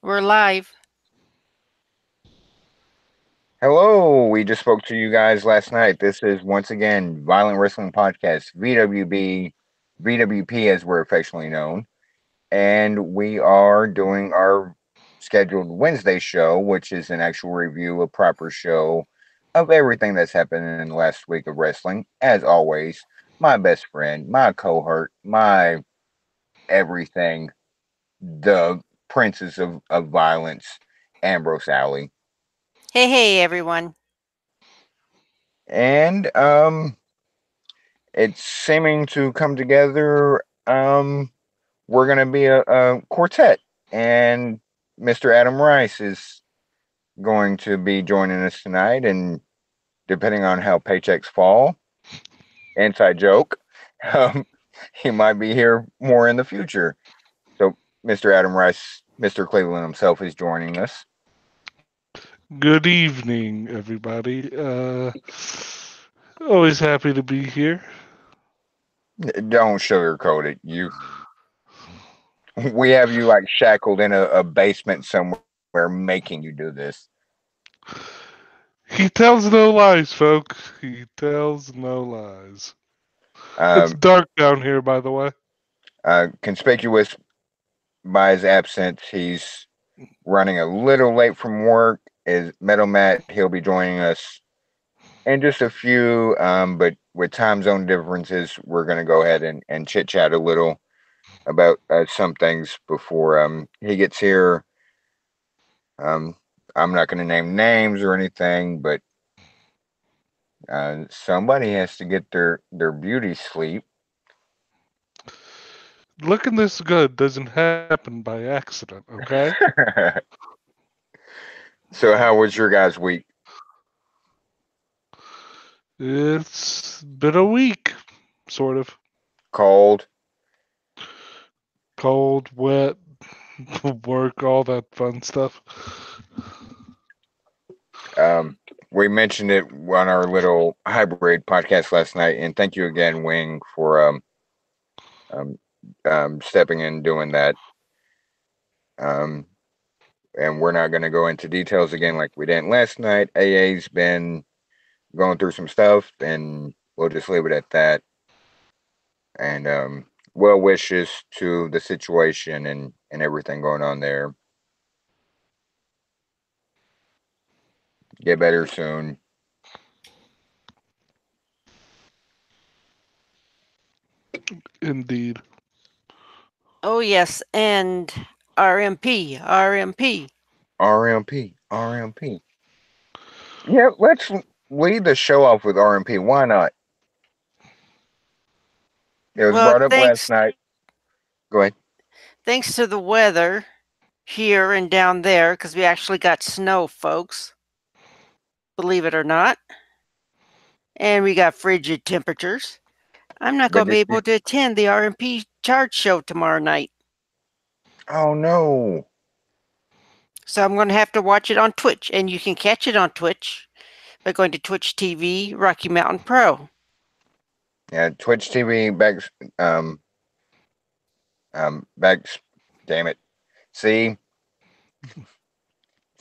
We're live. Hello, we just spoke to you guys last night. This is once again Violent Wrestling Podcast, VWB, VWP as we're affectionately known. And we are doing our scheduled Wednesday show, which is an actual review, a proper show of everything that's happened in the last week of wrestling. As always, my best friend, my cohort, my everything, the princess of violence, Ambrose Alley. Hey, everyone. And it's seeming to come together. We're going to be a quartet, and Mr. Adam Rice is going to be joining us tonight. And depending on how paychecks fall, inside joke, um, he might be here more in the future. So, Mr. Adam Rice, Mr. Cleveland himself, is joining us. Good evening, everybody. Always happy to be here. Don't sugarcoat it. We have you like shackled in a basement somewhere, making you do this. He tells no lies, folks. He tells no lies. It's Um, dark down here, by the way. Conspicuous by his absence, he's running a little late from work. Is Metal Matt? He'll be joining us in just a few. But with time zone differences, we're going to go ahead and chit chat a little about some things before he gets here. Um, I'm not going to name names or anything, but somebody has to get their beauty sleep. Looking this good doesn't happen by accident, okay? So, how was your guys' week? It's been a week, sort of. Cold. Cold, wet, work, all that fun stuff. Um, we mentioned it on our little hybrid podcast last night, and thank you again, Wing, for um, stepping in and doing that. Um, and we're not going to go into details again like we did last night. AA's been going through some stuff, and we'll just leave it at that. And well wishes to the situation and everything going on there. Get better soon. Indeed. Oh, yes, and RMP, RMP. RMP, RMP. Yeah, let's lead the show off with RMP. Why not? It was Well, brought up last night. Go ahead. thanks to the weather here and down there, because we actually got snow, folks, believe it or not, and we got frigid temperatures. I'm not But going to be did you? able to attend the RMP chart show tomorrow night, Oh no. so I'm going to have to watch it on Twitch, and you can catch it on Twitch by going to Twitch TV Rocky Mountain Pro. Yeah, Twitch TV um backs. Damn it. See,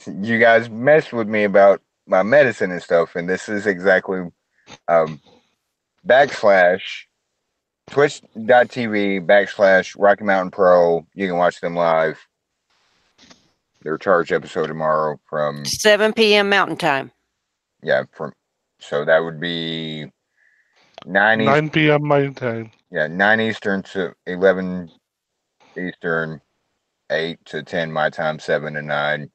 you guys messed with me about my medicine and stuff, and this is exactly um backslash twitch.tv backslash Rocky Mountain Pro. You can watch them live. Their charge episode tomorrow from 7 p.m. Mountain Time. yeah, from so that would be 9 East 9 p.m. my time. yeah, 9 Eastern to 11 Eastern, 8 to 10 my time, 7 to 9.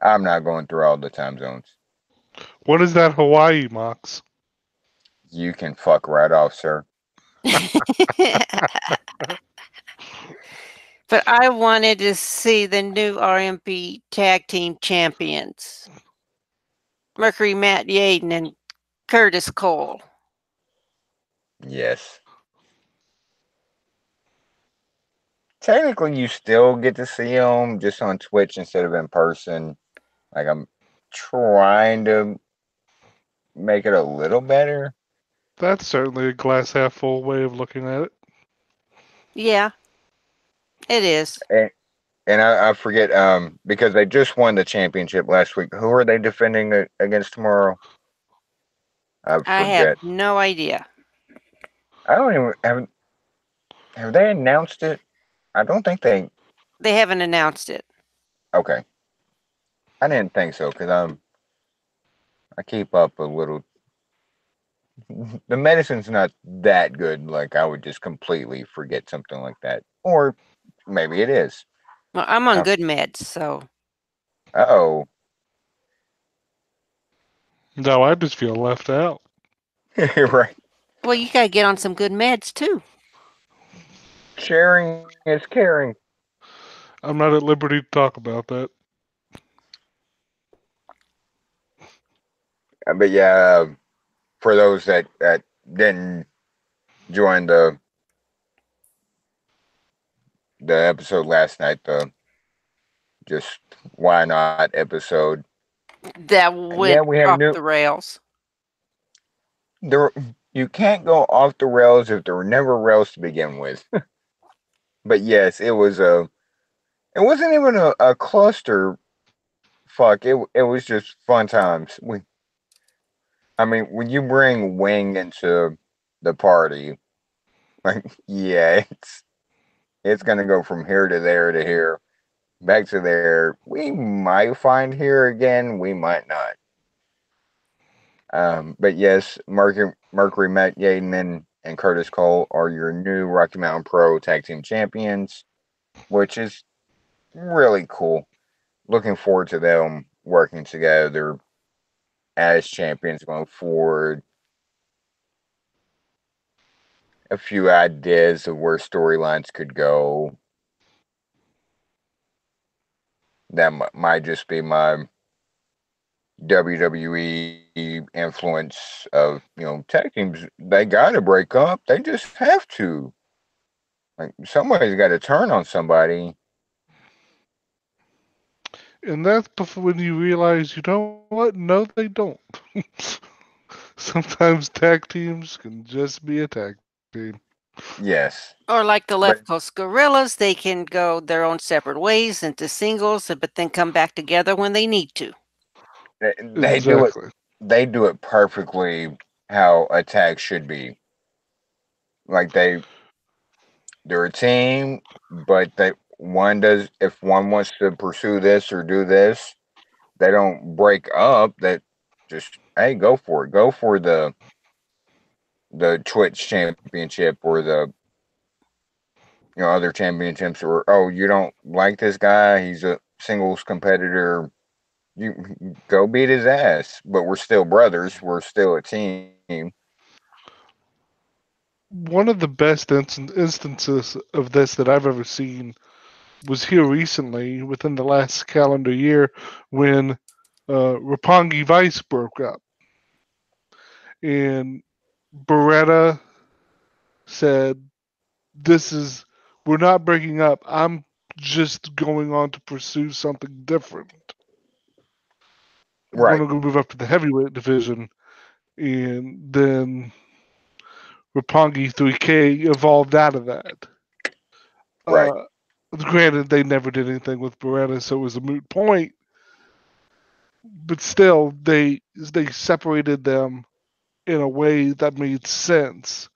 I'm not going through all the time zones. What is that Hawaii, Mox? You can fuck right off, sir. But I wanted to see the new RMP tag team champions, Mercury Matt Yaden and Curtis Cole. Yes. Technically, you still get to see them just on Twitch instead of in person. Like, I'm trying to make it a little better. That's certainly a glass half full way of looking at it. Yeah, it is. And I forget because they just won the championship last week. Who are they defending against tomorrow? I I have forget. no idea. I don't even have they announced it? I don't think they. They haven't announced it. Okay, I didn't think so because I keep up a little. The medicine's not that good. Like I would just completely forget something like that, or maybe it is. Well, I'm on Uh good meds, so oh, No, I just feel left out. you're right. well, you gotta get on some good meds too. Sharing is caring. I'm not at liberty to talk about that. But yeah, for those that didn't join the episode last night, the just why not episode. That Yeah, went we have off new. the rails. There, you can't go off the rails if there were never rails to begin with. But yes, it was a. It wasn't even a cluster fuck. It was just fun times. I mean, when you bring Wing into the party, like yeah, it's gonna go from here to there to here, back to there. We might find here again. We might not. But yes, Mercury, Matt Yaden, and Curtis Cole are your new Rocky Mountain Pro Tag Team Champions, which is really cool. Looking forward to them working together as champions going forward. A few ideas of where storylines could go. That might just be my WWE influence of tag teams. They got to break up. They just have to. Like somebody's got to turn on somebody. And that's before when you realize, you know what? No, they don't. Sometimes tag teams can just be a tag team. Yes, Or like the but Left Coast Gorillas, they can go their own separate ways into singles, but then come back together when they need to. they do it. Exactly. They do it perfectly how a tag should be. Like they're a team, but they one does if one wants to pursue this or do this, they don't break up. That just hey, go for it. Go for the Twitch championship or the other championships, or oh, you don't like this guy, he's a singles competitor, you go beat his ass, but we're still brothers, we're still a team. One of the best instances of this that I've ever seen was here recently, within the last calendar year, when Roppongi Vice broke up. And Beretta said, "This is, we're not breaking up. I'm just going on to pursue something different. We're Right, going to move up to the heavyweight division." And then Roppongi 3K evolved out of that. right, Uh, Granted, they never did anything with Beretta, so it was a moot point. But still, they separated them in a way that made sense,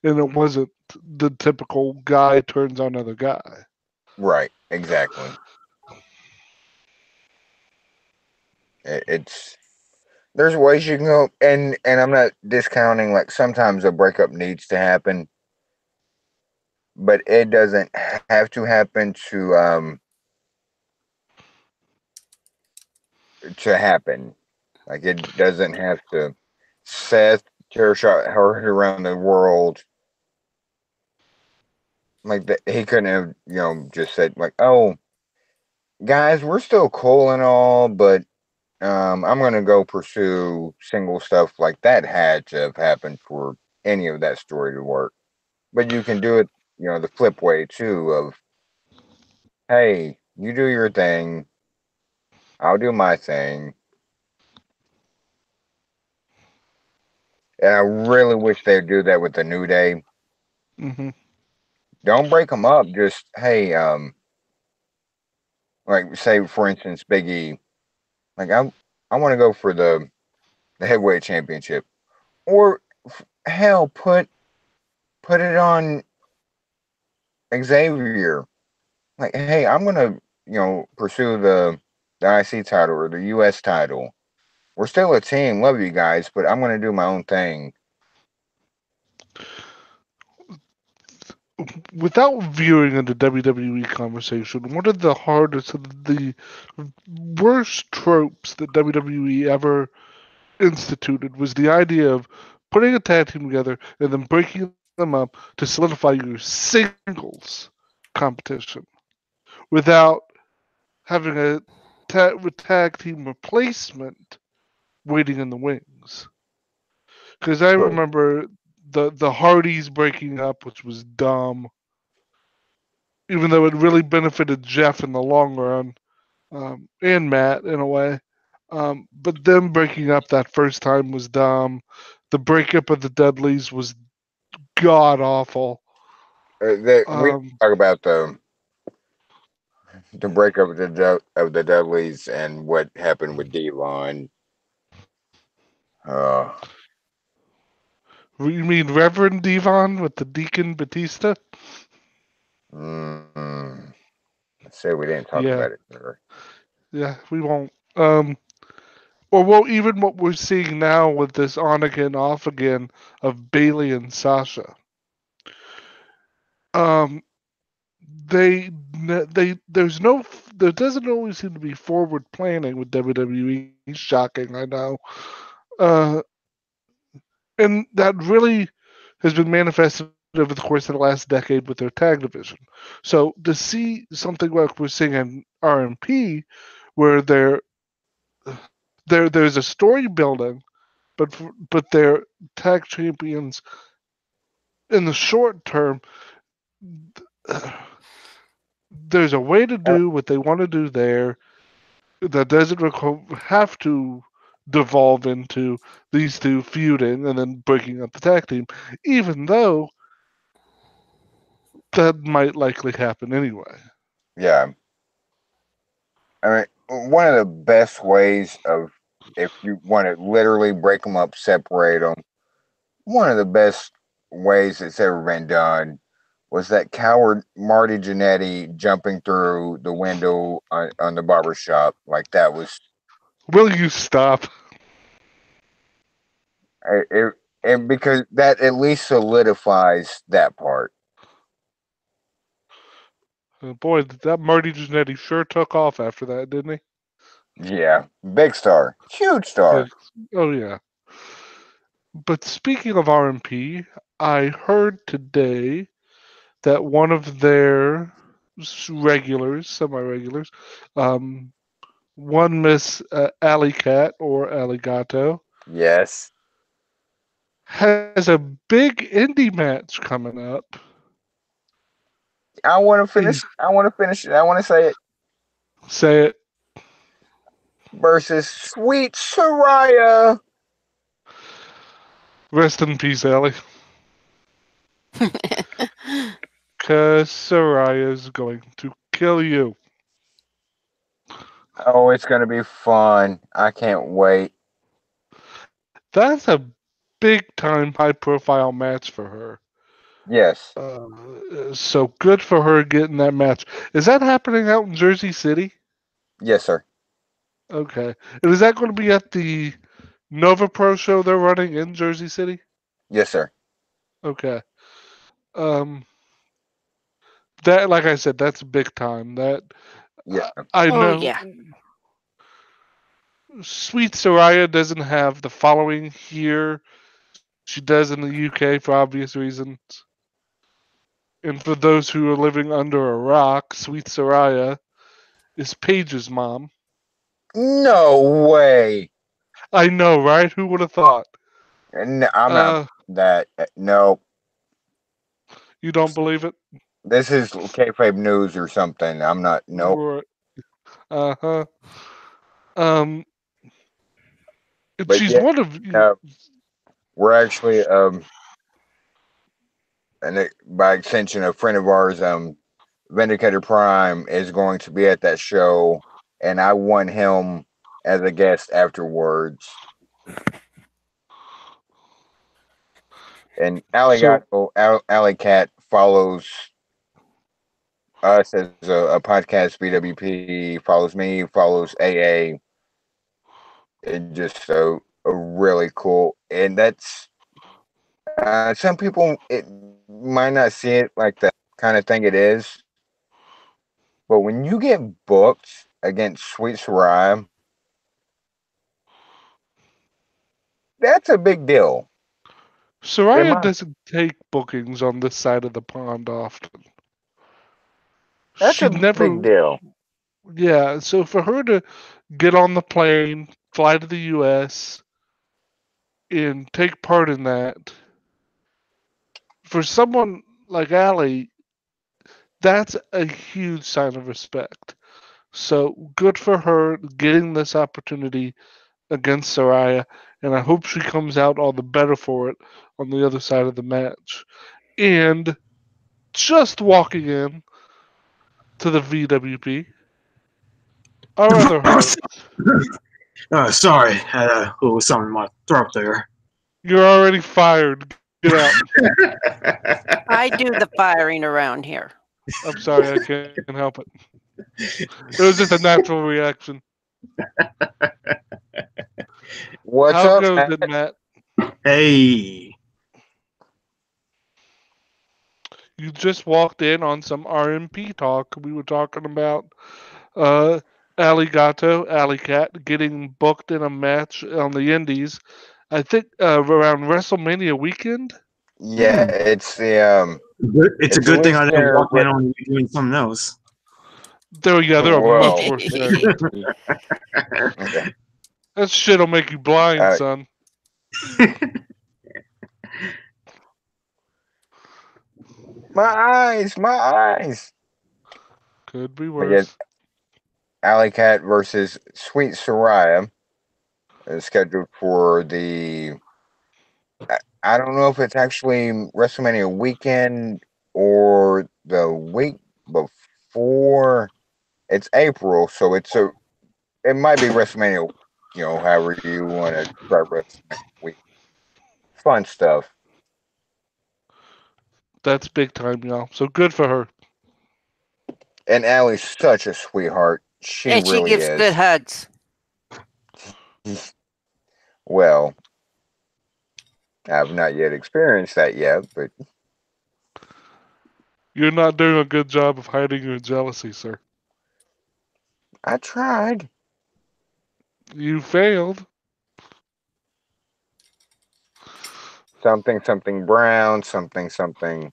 and it wasn't the typical guy turns on another guy. right, exactly. It's there's ways you can go, and I'm not discounting, like sometimes a breakup needs to happen, but it doesn't have to happen to happen. Like it doesn't have to. Seth chair shot her around the world. Like that, he couldn't have just said like, "Oh, guys, we're still cool and all, but I'm gonna go pursue single stuff." Like that had to have happened for any of that story to work. But you can do it, the flip way too. Of hey, you do your thing, I'll do my thing. And I really wish they'd do that with the New Day. Hmm. Don't break them up. Just hey, like say for instance Big E, like I want to go for the heavyweight championship, or hell put it on Xavier. Like, hey, I'm gonna pursue the IC title or the US title. We're still a team, love you guys, but I'm gonna do my own thing. Without veering into WWE conversation, one of the hardest, the worst tropes that WWE ever instituted was the idea of putting a tag team together and then breaking them up to solidify your singles competition without having a tag team replacement waiting in the wings. Because I True. remember the Hardys breaking up, which was dumb, even though it really benefited Jeff in the long run, and Matt in a way. But them breaking up that first time was dumb. The breakup of the Dudleys was god awful. We Um, talk about the breakup of the Dudleys and what happened with Devon. Uh, you mean Reverend Devon with the Deacon Batista? mm, say we didn't talk Yeah, about it, sir. yeah, we won't. Or well, even what we're seeing now with this on again, off again of Bailey and Sasha. Um, there's no there doesn't always seem to be forward planning with WWE. Shocking, I know. Uh, and that really has been manifested over the course of the last decade with their tag division. So to see something like we're seeing in RMP, where there's a story building, but they're tag champions in the short term. There's a way to Uh, do what they want to do there that doesn't have to devolve into these two feuding and then breaking up the tag team, even though that might likely happen anyway. yeah, I mean, one of the best ways of if you want to literally break them up, separate them. One of the best ways it's ever been done was that coward Marty Jannetty jumping through the window on the barber shop. Like that was Will you stop? it, and because that at least solidifies that part. Boy, that Marty Jannetty sure took off after that, didn't Yeah, big star, huge he? star. Oh yeah. But speaking of RMP, I heard today that one of their regulars, semi-regulars, um, one Miss Alley Cat or Alligato, Yes, has a big indie match coming up. I want to In finish. I want to finish it. I want to say it say it, versus Sweet Soraya. rest in peace, Allie. Cause Soraya's going to kill you. Oh, it's gonna be fun. I can't wait. That's a big time, high profile match for her. Yes, So good for her getting that match. Is that happening out in Jersey City? yes, sir. Okay. And is that going to be at the Nova Pro show they're running in Jersey City? Yes, sir. Okay. Um, that, like I said, that's big time. That Yeah. I Oh, know. yeah. Sweet Soraya doesn't have the following here. She does in the UK for obvious reasons. And for those who are living under a rock, Sweet Soraya is Paige's mom. No way. I know, right? Who would have thought? No, I'm not Uh, that. No, you don't believe it? this is kayfabe news or something. I'm not. Nope. Right. Uh-huh. Um, But she's yeah, one of uh, we're actually and by extension, a friend of ours Vindicator Prime is going to be at that show, and I want him as a guest afterwards. And Alley Cat follows us as a podcast. BWP follows me, follows AA. It's just so really cool, and that's some people it might not see it like the kind of thing it is, but when you get booked against Sweet Sarai, that's a big deal. Soraya doesn't take bookings on this side of the pond often. That's She a never, big deal. yeah. So for her to get on the plane, fly to the U.S., and take part in that, for someone like Allie, that's a huge sign of respect. So good for her getting this opportunity against Soraya, and I hope she comes out all the better for it on the other side of the match. And just walking in to the VWP, our other host. Sorry, had a little something in my throat there. You're already fired. Get out. I do the firing around here. I'm sorry, I can't help it. It was just a natural reaction. What's How up, goes Matt? it, Matt? Hey, You just walked in on some RMP talk. We were talking about uh, Alley Cat getting booked in a match on the Indies. I think around WrestleMania weekend. Yeah, it's the it's a it's a good thing I didn't listener. walk in on you doing something else. There, yeah, there are much Whoa. worse things. Okay. That shit'll make you blind, son. My eyes. Could be But yeah, worse. Alley Cat versus Sweet Soraya is scheduled for the. I don't know if it's actually WrestleMania weekend or the week before. It's April, so it might be WrestleMania. You know, however you want to start WrestleMania week. Fun stuff. That's big time, y'all. So good for her. And Allie's such a sweetheart. She And she really gives good is. hugs. Well, I've not yet experienced that yet, but You're not doing a good job of hiding your jealousy, sir. I tried. You failed. Something brown, something.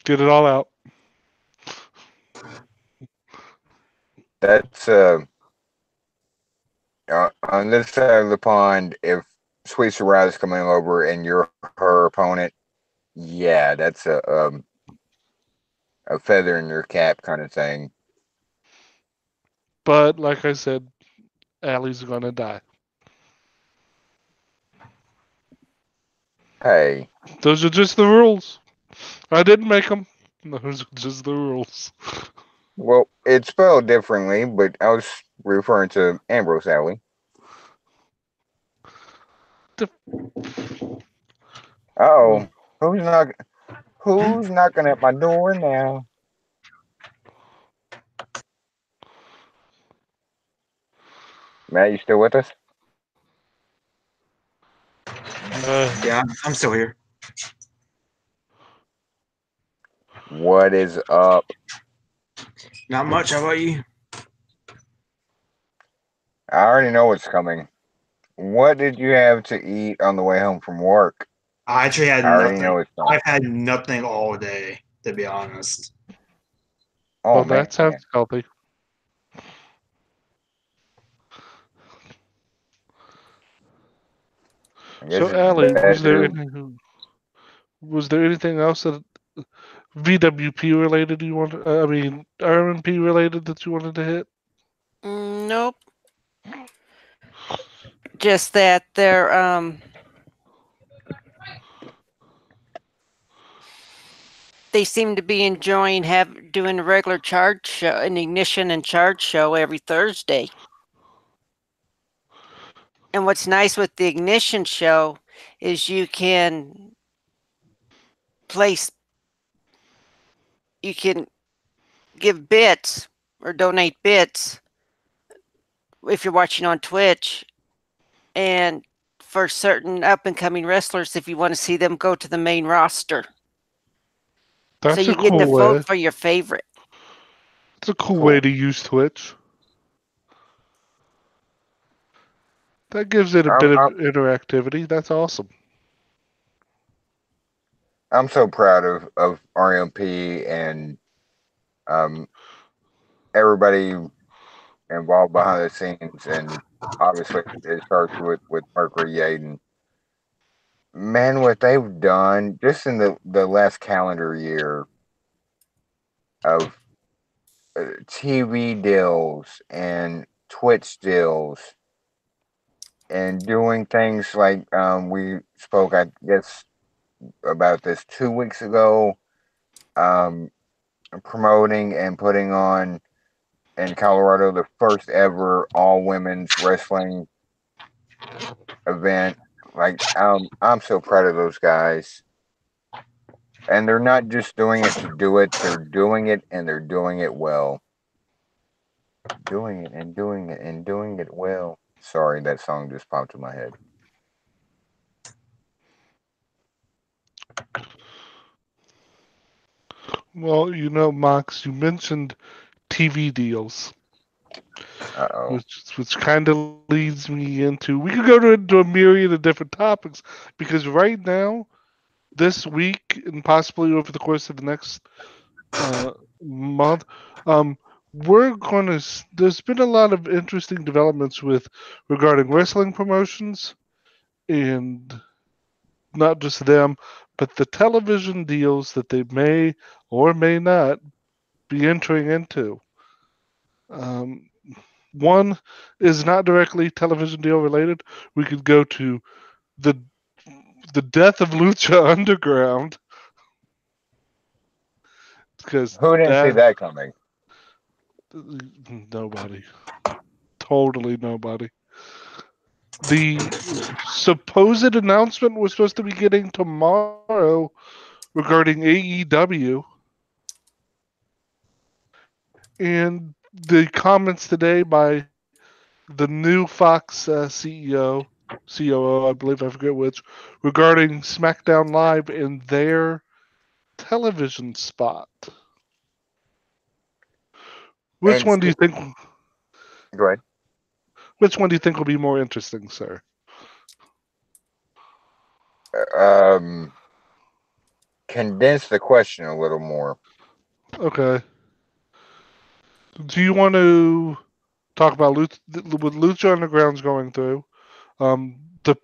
Get it all out. That's on this side of the pond. If Sweet Sarai's coming over and you're her opponent, yeah, that's a feather in your cap kind of thing. But like I said, Allie's gonna die. Hey, Those are just the rules. I didn't make them. Those are just the rules. well, it's spelled differently, but I was referring to Ambrose Alley. Oh, who's not? Who's knocking at my door now? Matt, you still with us? Yeah, I'm still here. What is up? Not much. How about you? I already know what's coming. What did you have to eat on the way home from work? I actually had I already nothing. know it's coming. I've had nothing all day, to be honest. Oh Well, man, that sounds healthy. I guess So, it's Allie, better. was there anything else that VWP related you want? I mean, RMP related that you wanted to hit? Nope. Just that they're they seem to be enjoying doing a regular charge show, an ignition and charge show every Thursday. And what's nice with the ignition show is you can place, you can give bits or donate bits if you're watching on Twitch, and for certain up and coming wrestlers if you want to see them go to the main roster. So That's you a get to cool vote way. for your favorite. It's a cool Cool. way to use Twitch. That gives it a bit of interactivity. That's awesome. I'm so proud of RMP and um, everybody involved behind the scenes, and obviously it starts with Mercury Yaden. Man, what they've done just in the last calendar year of TV deals and Twitch deals and doing things like we spoke, I guess, about this 2 weeks ago, um, promoting and putting on in Colorado the first ever all women's wrestling event. Like I'm so proud of those guys. And they're not just doing it to do it, they're doing it and they're doing it well. Doing it and doing it and doing it well. Sorry, that song just popped in my head. Well, Max, you mentioned TV deals, Uh-oh. which kind of leads me into, we could go into a myriad of different topics, because right now, this week and possibly over the course of the next month, um, we're going to. There's been a lot of interesting developments regarding wrestling promotions, and not just them, but the television deals that they may or may not be entering into. Um, one is not directly television deal related. We could go to the the death of Lucha Underground, because Who didn't see that that coming? nobody, totally nobody. The supposed announcement we're supposed to be getting tomorrow regarding AEW, and the comments today by the new Fox CEO, COO, I believe, I forget which, regarding SmackDown Live and their television spot. Which And one do you think? go ahead. Which one do you think will be more interesting, sir? Um, Condense the question a little more. Okay. Do you want to talk about what Lucha Underground's going through, um, the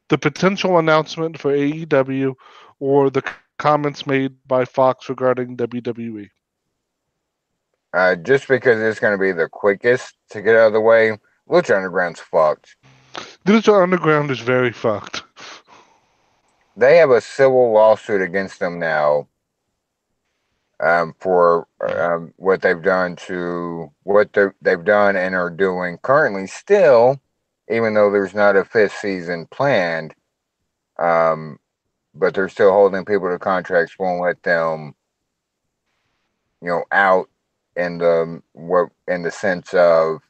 the potential announcement for AEW, or the comments made by Fox regarding WWE? Just because it's going to be the quickest to get out of the way, Lucha Underground's fucked. Lucha Underground is very fucked. They have a civil lawsuit against them now for what they've done they've done and are doing currently still, even though there's not a fifth season planned. Um, but they're still holding people to contracts, won't let them, out in the sense of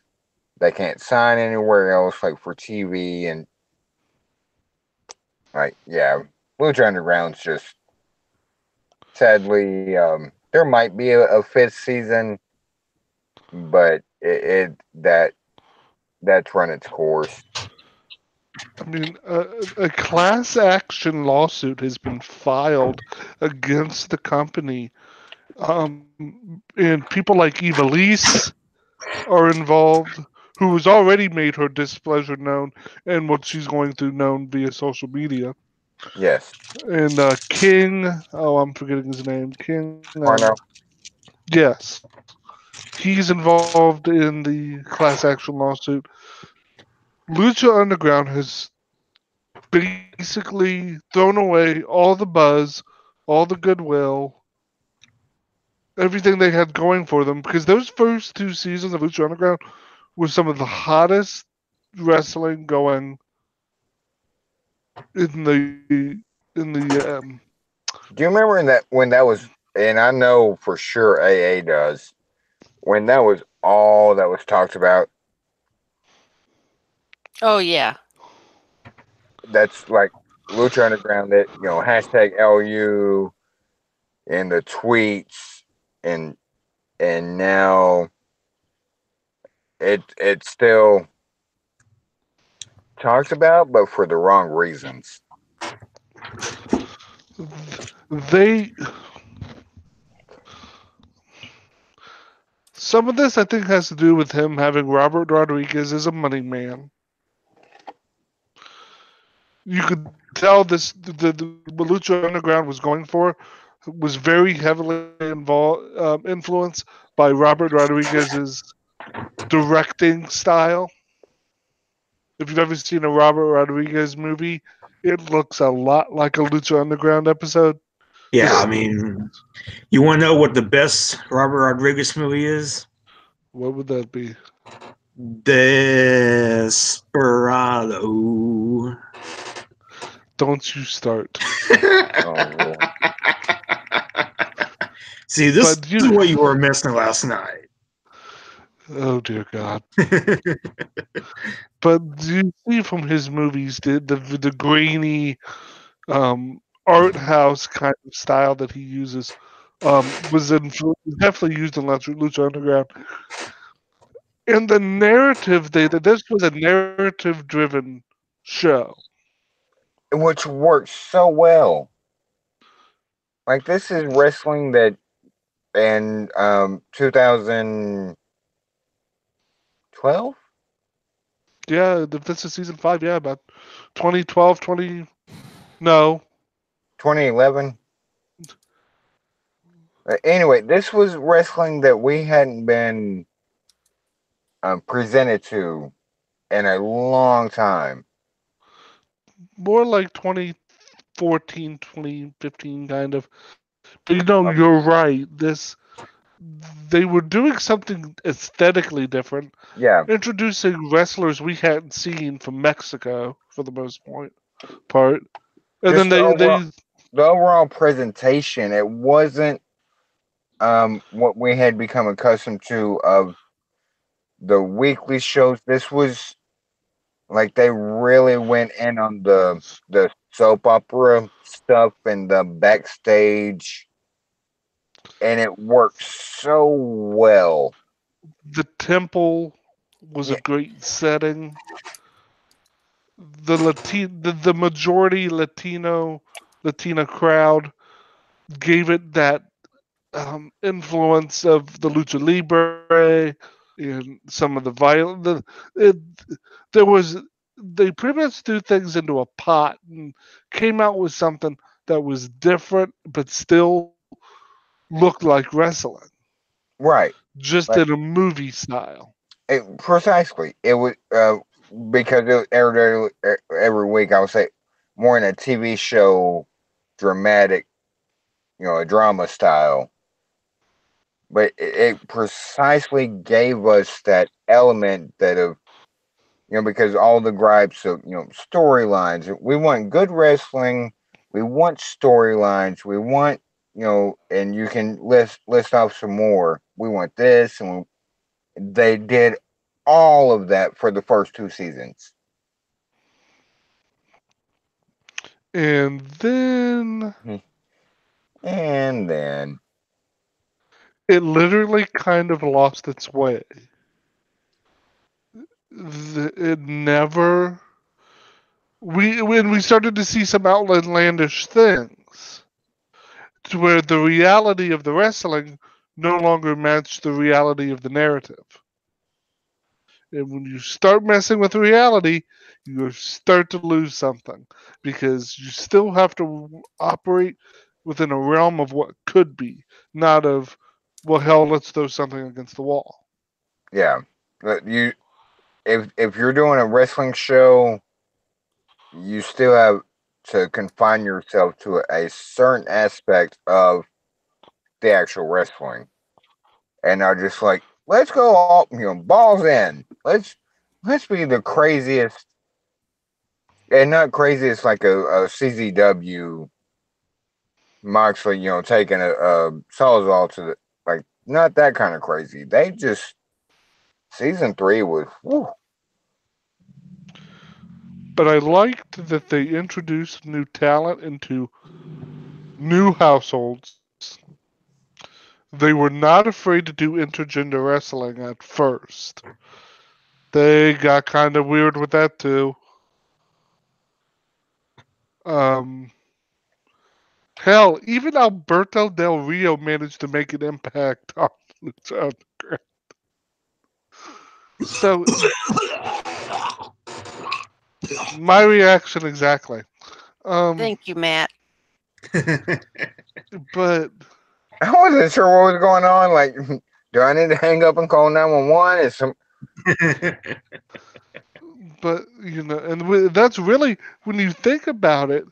they can't sign anywhere else, like for TV and like Lucha Underground's just sadly there might be a fifth season, but that's run its course. I mean, a class action lawsuit has been filed against the company, and people like Evilise are involved, who has already made her displeasure known and what she's going through known via social media. Yes, And King, oh, I'm forgetting his name. King, Arno. yes, he's involved in the class action lawsuit. Lucha Underground has basically thrown away all the buzz, all the goodwill, everything they had going for them, because those first 2 seasons of Lucha Underground were some of the hottest wrestling going in the Do you remember when that was? And I know for sure AA does. When that was all that was talked about. Oh yeah. That's like Lucha Underground. That hashtag LU and the tweets and now it still talks about, but for the wrong reasons. they some of this I think has to do with him having Robert Rodriguez as a money man. You could tell the what Lucha Underground was going for was very heavily influenced by Robert Rodriguez's directing style. If you've ever seen a Robert Rodriguez movie, it looks a lot like a Lucha Underground episode. Yeah, This- I mean, you want to know what the best Robert Rodriguez movie is? What would that be? Desperado. Don't you start. Oh Lord. See, this But is what you were missing last night. Oh dear God. But do you see from his movies the grainy art house kind of style that he uses was definitely used in Lucha Underground. And the narrative that this was a narrative driven show. Which works so well. Like this is wrestling that in 2012, Yeah, this is season 5. Yeah, about 2012, 20. No, 2011. Anyway, this was wrestling that we hadn't been presented to in a long time. more like 2014, 2015, kind of. But you're right. They were doing something aesthetically different, Yeah, introducing wrestlers we hadn't seen from Mexico for the most part, and then just they the overall presentation. It wasn't what we had become accustomed to of the weekly shows. This was like they really went in on the soap opera stuff and the backstage, and it worked so well. the temple was a Yeah, great setting. The majority Latina crowd gave it that influence of the lucha libre and some of the violent. It, there was they pretty much threw things into a pot and came out with something that was different but still looked like wrestling, right. just Like in a movie style. precisely. It was because it every week. I would say more in a TV show, dramatic, a drama style. But it precisely gave us that element that of because all the gripes of storylines. We want good wrestling. We want storylines. We want and you can list off some more. We want this, and they did all of that for the first 2 seasons. And then And then it literally kind of lost its way. It never when we started to see some outlandish things to where the reality of the wrestling no longer matched the reality of the narrative. And when you start messing with reality, you start to lose something because you still have to operate within a realm of what could be, not of, well, hell, let's throw something against the wall. yeah, but if you're doing a wrestling show, you still have to confine yourself to a certain aspect of the actual wrestling, and are just like, let's go all balls in. Let's be the craziest, and not craziest like a CZW Moxley, taking a Salazar to the like, not that kind of crazy. They just season 3 was. Whew. But I liked that they introduced new talent into new households. They were not afraid to do intergender wrestling at first. They got kind of weird with that too. Hell, even Alberto Del Rio managed to make an impact on Lucha Underground. So, my reaction exactly. Thank you, Matt. But I wasn't sure what was going on. Like, do I need to hang up and call 911? Is some but and that's really, when you think about it,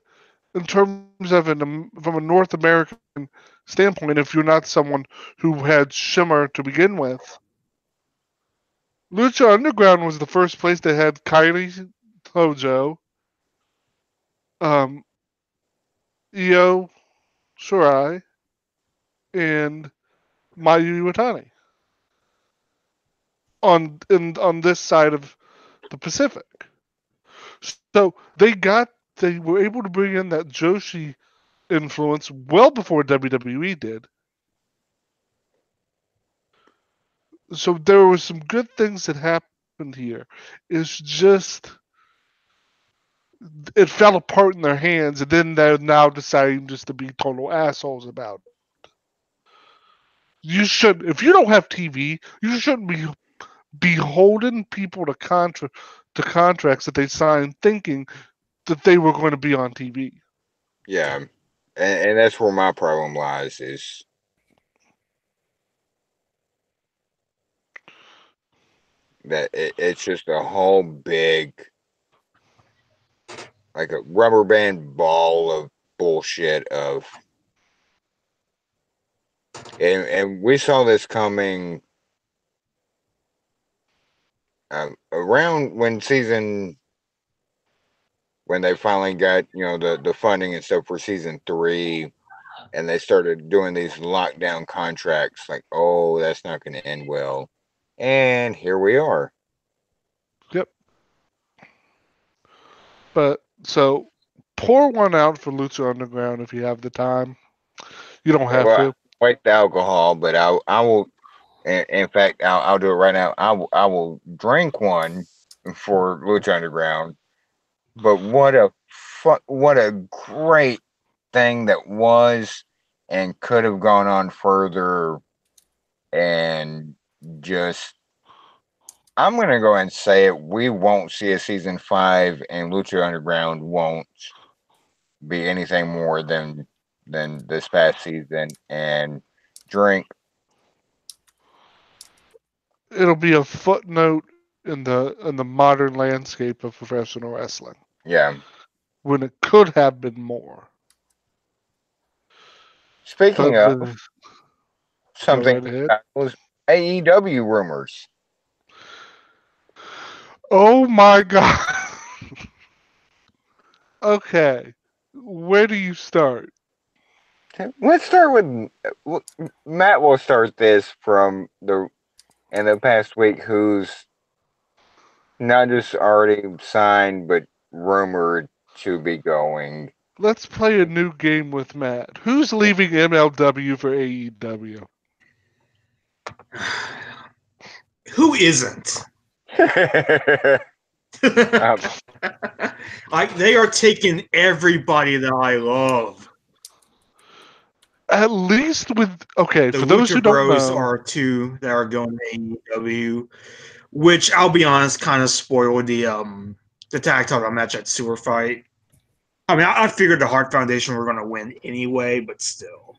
in terms of from a North American standpoint, if you're not someone who had Shimmer to begin with, Lucha Underground was the first place that had Kylie Hojo, Io Shirai, and Mayu Iwatani on this side of the Pacific. So they were able to bring in that Joshi influence well before WWE did. So there were some good things that happened here. It's just it fell apart in their hands, and then they're now deciding just to be total assholes about it. You should, if you don't have TV, you shouldn't be beholden people to contracts that they signed, thinking that they were going to be on TV. yeah, and that's where my problem lies. Is that it's just a whole big, like a rubber band ball of bullshit of, and we saw this coming around when they finally got the funding and stuff for season 3, and they started doing these lockdown contracts. Like, oh, that's not going to end well, and here we are. Yep. But so pour one out for Lucha Underground if you have the time. You don't have Well, to. wait the alcohol, but I will. In fact, I'll do it right now. I will drink one for Lucha Underground. But what a great thing that was, and could have gone on further, and just I'm gonna go ahead and say it. We won't see a season 5, and Lucha Underground won't be anything more than this past season. And drink. It'll be a footnote in the modern landscape of professional wrestling. Yeah. When it could have been more. Speaking But of go something, right ahead. that was AEW rumors. Oh my god. Okay. Where do you start? Let's start with Matt. Will start this from in the past week, who's not just already signed but rumored to be going. Let's play a new game with Matt. Who's leaving MLW for AEW? Who isn't? Like, they are taking everybody that I love. At least with The for those Lucha who don't Bros know, are 2 that are going to AEW, which I'll be honest, kind of spoiled the tag title match at Sewer Fight. I mean, I figured the Hart Foundation were going to win anyway, but still.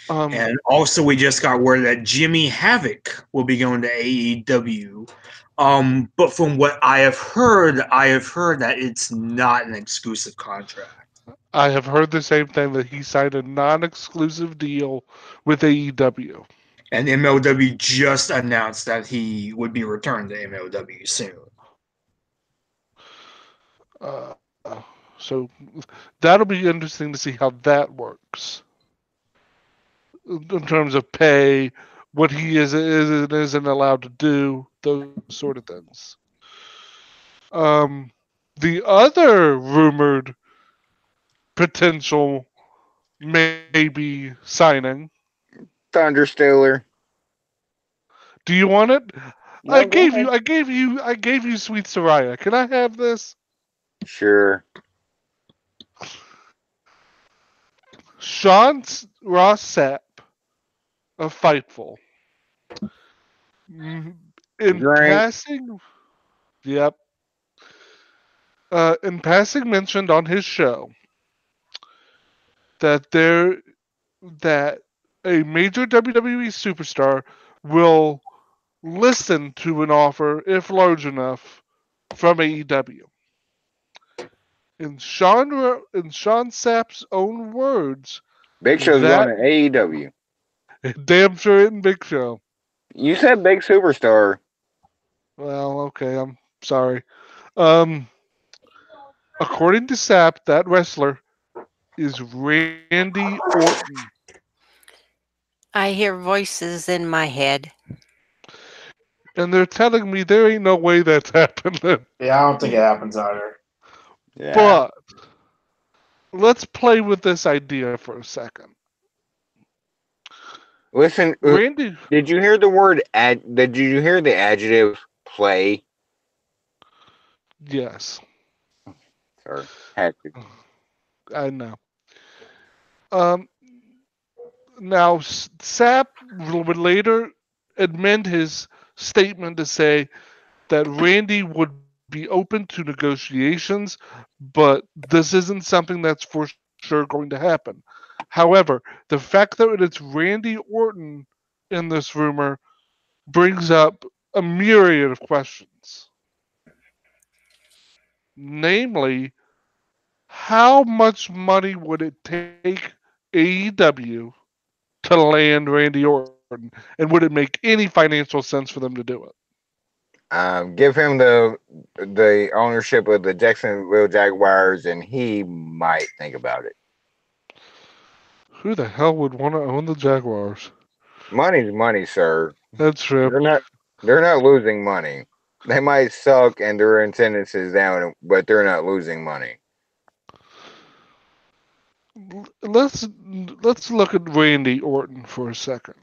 And also, we just got word that Jimmy Havoc will be going to AEW. But from what I have heard that it's not an exclusive contract. I have heard the same thing, that he signed a non-exclusive deal with AEW. And MLW just announced that he would be returned to MLW soon. Uh, so that'll be interesting to see how that works in terms of pay, what he is and isn't allowed to do, those sort of things. The other rumored potential maybe signing. Thunder Stealer. Do you want it? No, go ahead. I gave you Sweet Soraya. Can I have this? Sure. Sean Ross Sapp of Fightful. In Drink. passing, yep. In passing, mentioned on his show that that a major WWE superstar will listen to an offer if large enough from AEW. In Sean Sapp's own words, Big Show's going that to AEW. damn sure isn't Big Show. You said big superstar. Well, okay, I'm sorry. Um, According to Sapp, that wrestler is Randy Orton. I hear voices in my head. And they're telling me there ain't no way that's happening. Yeah, I don't think it happens either. Yeah. But let's play with this idea for a second. Listen, Randy, did you hear the word did you hear the adjective play? yes, Sorry. Had to. I know. Um, Now, Sapp would later amend his statement to say that Randy would be open to negotiations, but this isn't something that's for sure going to happen. However, the fact that it's Randy Orton in this rumor brings up a myriad of questions. Namely, how much money would it take AEW to land Randy Orton? And would it make any financial sense for them to do it? Give him the ownership of the Jacksonville Jaguars, and he might think about it. Who the hell would want to own the Jaguars? Money's money, sir. That's true. They're not losing money. They might suck and their attendance is down, but they're not losing money. Let's look at Randy Orton for a second.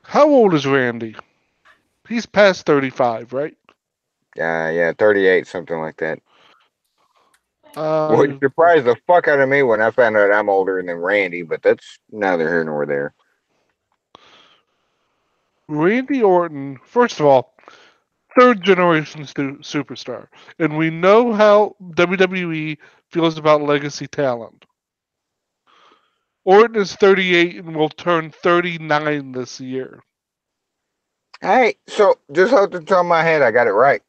How old is Randy? He's past 35, right? Yeah, 38, something like that. Which Uh, surprised the fuck out of me when I found out I'm older than Randy, but that's neither here nor there. Randy Orton, first of all, third generation superstar. And we know how WWE feels about legacy talent. Orton is 38 and will turn 39 this year. Hey, so just off the top of my head, I got it right.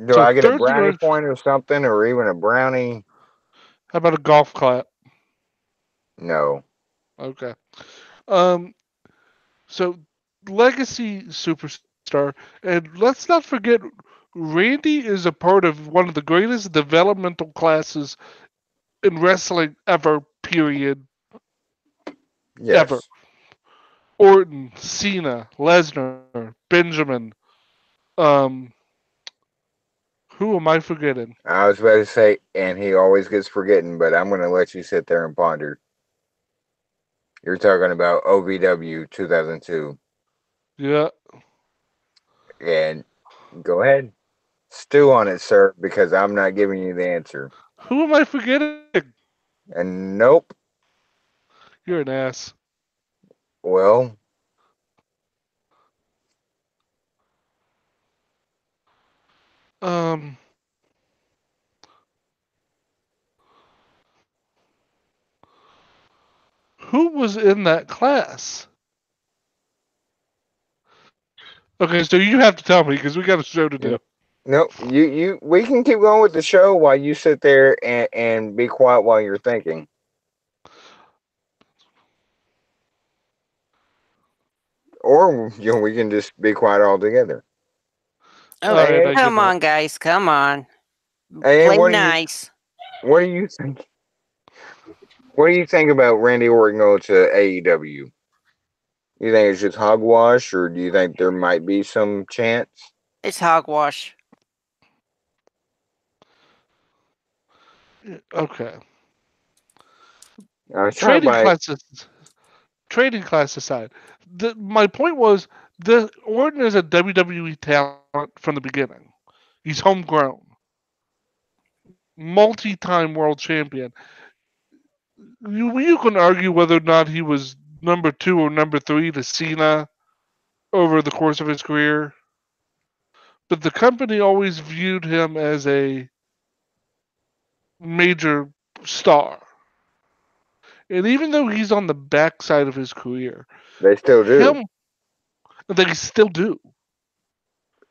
Do So I get a third brownie generation, point or something, or even a brownie? how about a golf clap? No. Okay. So legacy superstar, and let's not forget, Randy is a part of one of the greatest developmental classes in wrestling ever. Period. Yes. Ever. Orton, Cena, Lesnar, Benjamin. Um, who am I forgetting? I was about to say, and he always gets forgetting, but I'm going to let you sit there and ponder. You're talking about OVW 2002. Yeah. And go ahead. Stew on it, sir, because I'm not giving you the answer. Who am I forgetting? And nope. You're an ass. Well, Um, who was in that class? Okay, so you have to tell me because we got a show to do. No, we can keep going with the show while you sit there and be quiet while you're thinking. Or we can just be quiet altogether. Oh, All right, I come give up. on, guys, come on. Hey, Play nice. what do you think? What do you think about Randy Orton going to AEW? You think it's just hogwash, or do you think there might be some chance? It's hogwash. Okay. I was trying to Trading buy. class aside, my point was the Orton is a WWE talent from the beginning. He's homegrown, multi-time world champion. You can argue whether or not he was number 2 or number 3 to Cena over the course of his career, but the company always viewed him as a major star. And even though he's on the backside of his career, They still do, him they still do.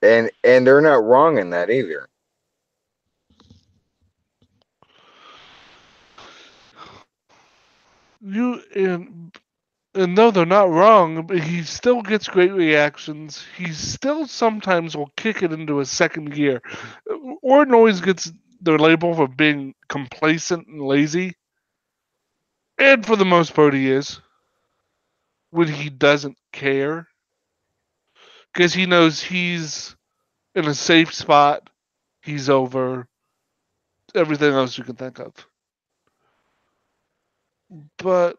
and they're not wrong in that either. You and though they're not wrong, he still gets great reactions. He still sometimes will kick it into a second gear. Orton always gets the label for being complacent and lazy, and for the most part, he is when he doesn't care because he knows he's in a safe spot. He's over everything else you can think of. But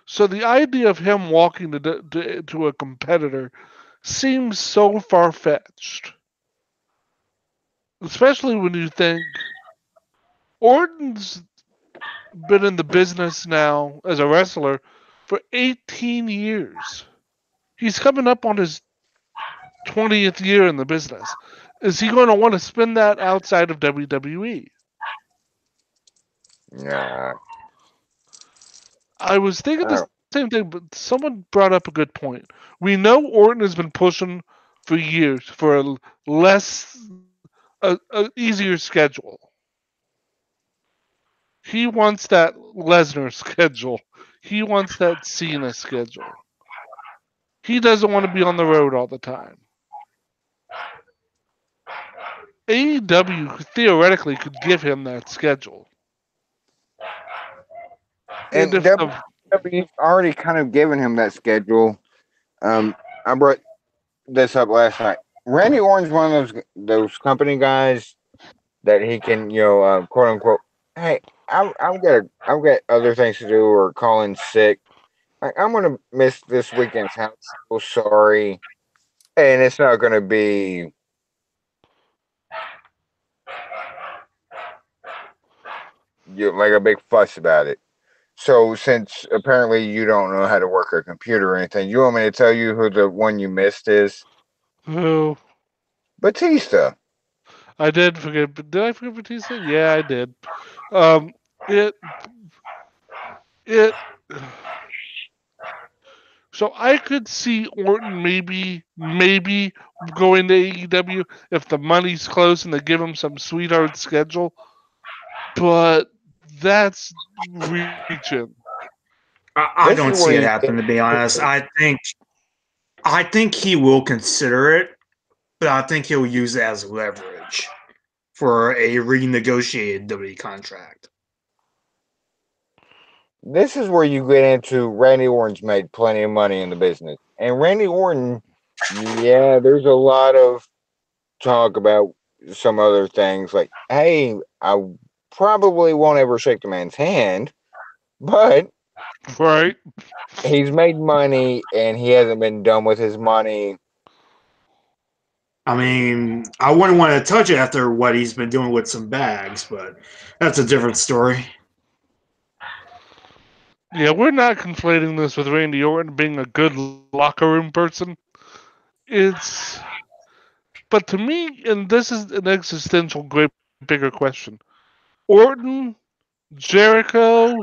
so the idea of him walking to a competitor seems so far fetched, especially when you think Orton's been in the business now as a wrestler for 18 years. He's coming up on his 20th year in the business. Is he going to want to spend that outside of WWE? Nah, I was thinking the oh, same thing, but someone brought up a good point. We know Orton has been pushing for years for a easier schedule. He wants that Lesnar schedule. He wants that Cena schedule. He doesn't want to be on the road all the time. AEW theoretically could give him that schedule. And and if the WWE's already kind of given him that schedule. I brought this up last night. Randy Orton's one of those company guys that he can, quote unquote, hey, I've got other things to do or call in sick. I'm gonna miss this weekend's house. So sorry, and it's not gonna be like a big fuss about it. So since apparently you don't know how to work a computer or anything, you want me to tell you who the one you missed is? oh, Batista. I did forget. Did I forget Batista? Yeah, I did. Um, it it. So I could see Orton maybe going to AEW if the money's close and they give him some sweetheart schedule, but that's reaching. I This is don't where see it you happen, get to be honest. I think he will consider it, but I think he'll use it as leverage for a renegotiated WWE contract. this is where you get into Randy Orton's made plenty of money in the business. And Randy Orton, yeah, there's a lot of talk about some other things like, hey, I probably won't ever shake the man's hand, but Right? he's made money and he hasn't been done with his money. I mean, I wouldn't want to touch it after what he's been doing with some bags, but that's a different story. Yeah, we're not conflating this with Randy Orton being a good locker room person. It's, but to me, and this is an existential, great bigger question. Orton, Jericho.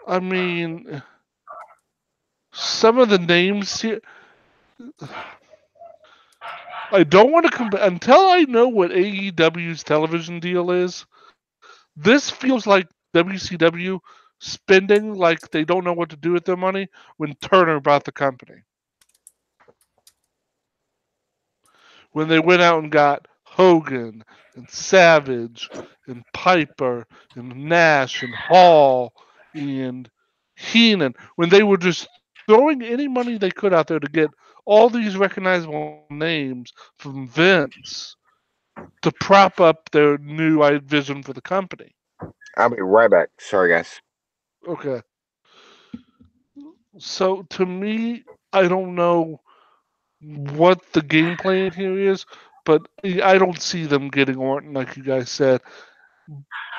I mean, some of the names here. I don't want to until I know what AEW's television deal is. This feels like WCW spending like they don't know what to do with their money when Turner bought the company. When they went out and got Hogan and Savage and Piper and Nash and Hall and Heenan, when they were just throwing any money they could out there to get all these recognizable names from Vince to prop up their new vision for the company. I'll be right back. Sorry, guys. Okay. So to me, I don't know what the game plan here is, but I don't see them getting Orton like you guys said.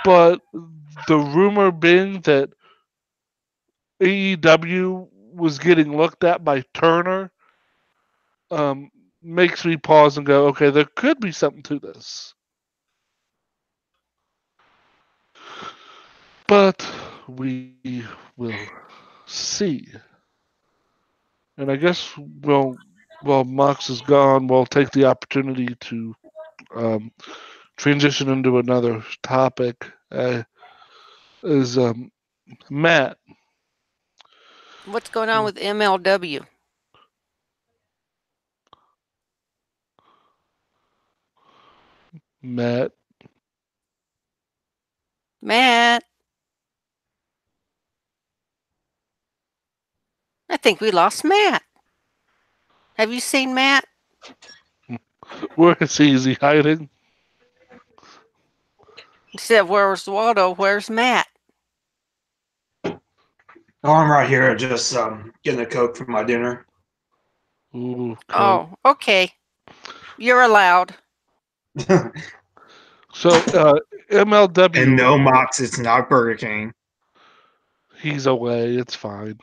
But the rumor being that AEW was getting looked at by Turner makes me pause and go, okay, there could be something to this. But we will see. And I guess while Mox is gone, we'll take the opportunity to um, transition into another topic. Is Matt. What's going on with MLW? Matt. Matt. I think we lost Matt. Have you seen Matt? Where is he? Is he hiding? He said, "Where's Waldo? Where's Matt?" Oh, I'm right here, just getting a Coke for my dinner. Ooh, okay. Oh, okay. You're allowed. So MLW. And no, Mox, it's not Burger King. He's away. It's fine.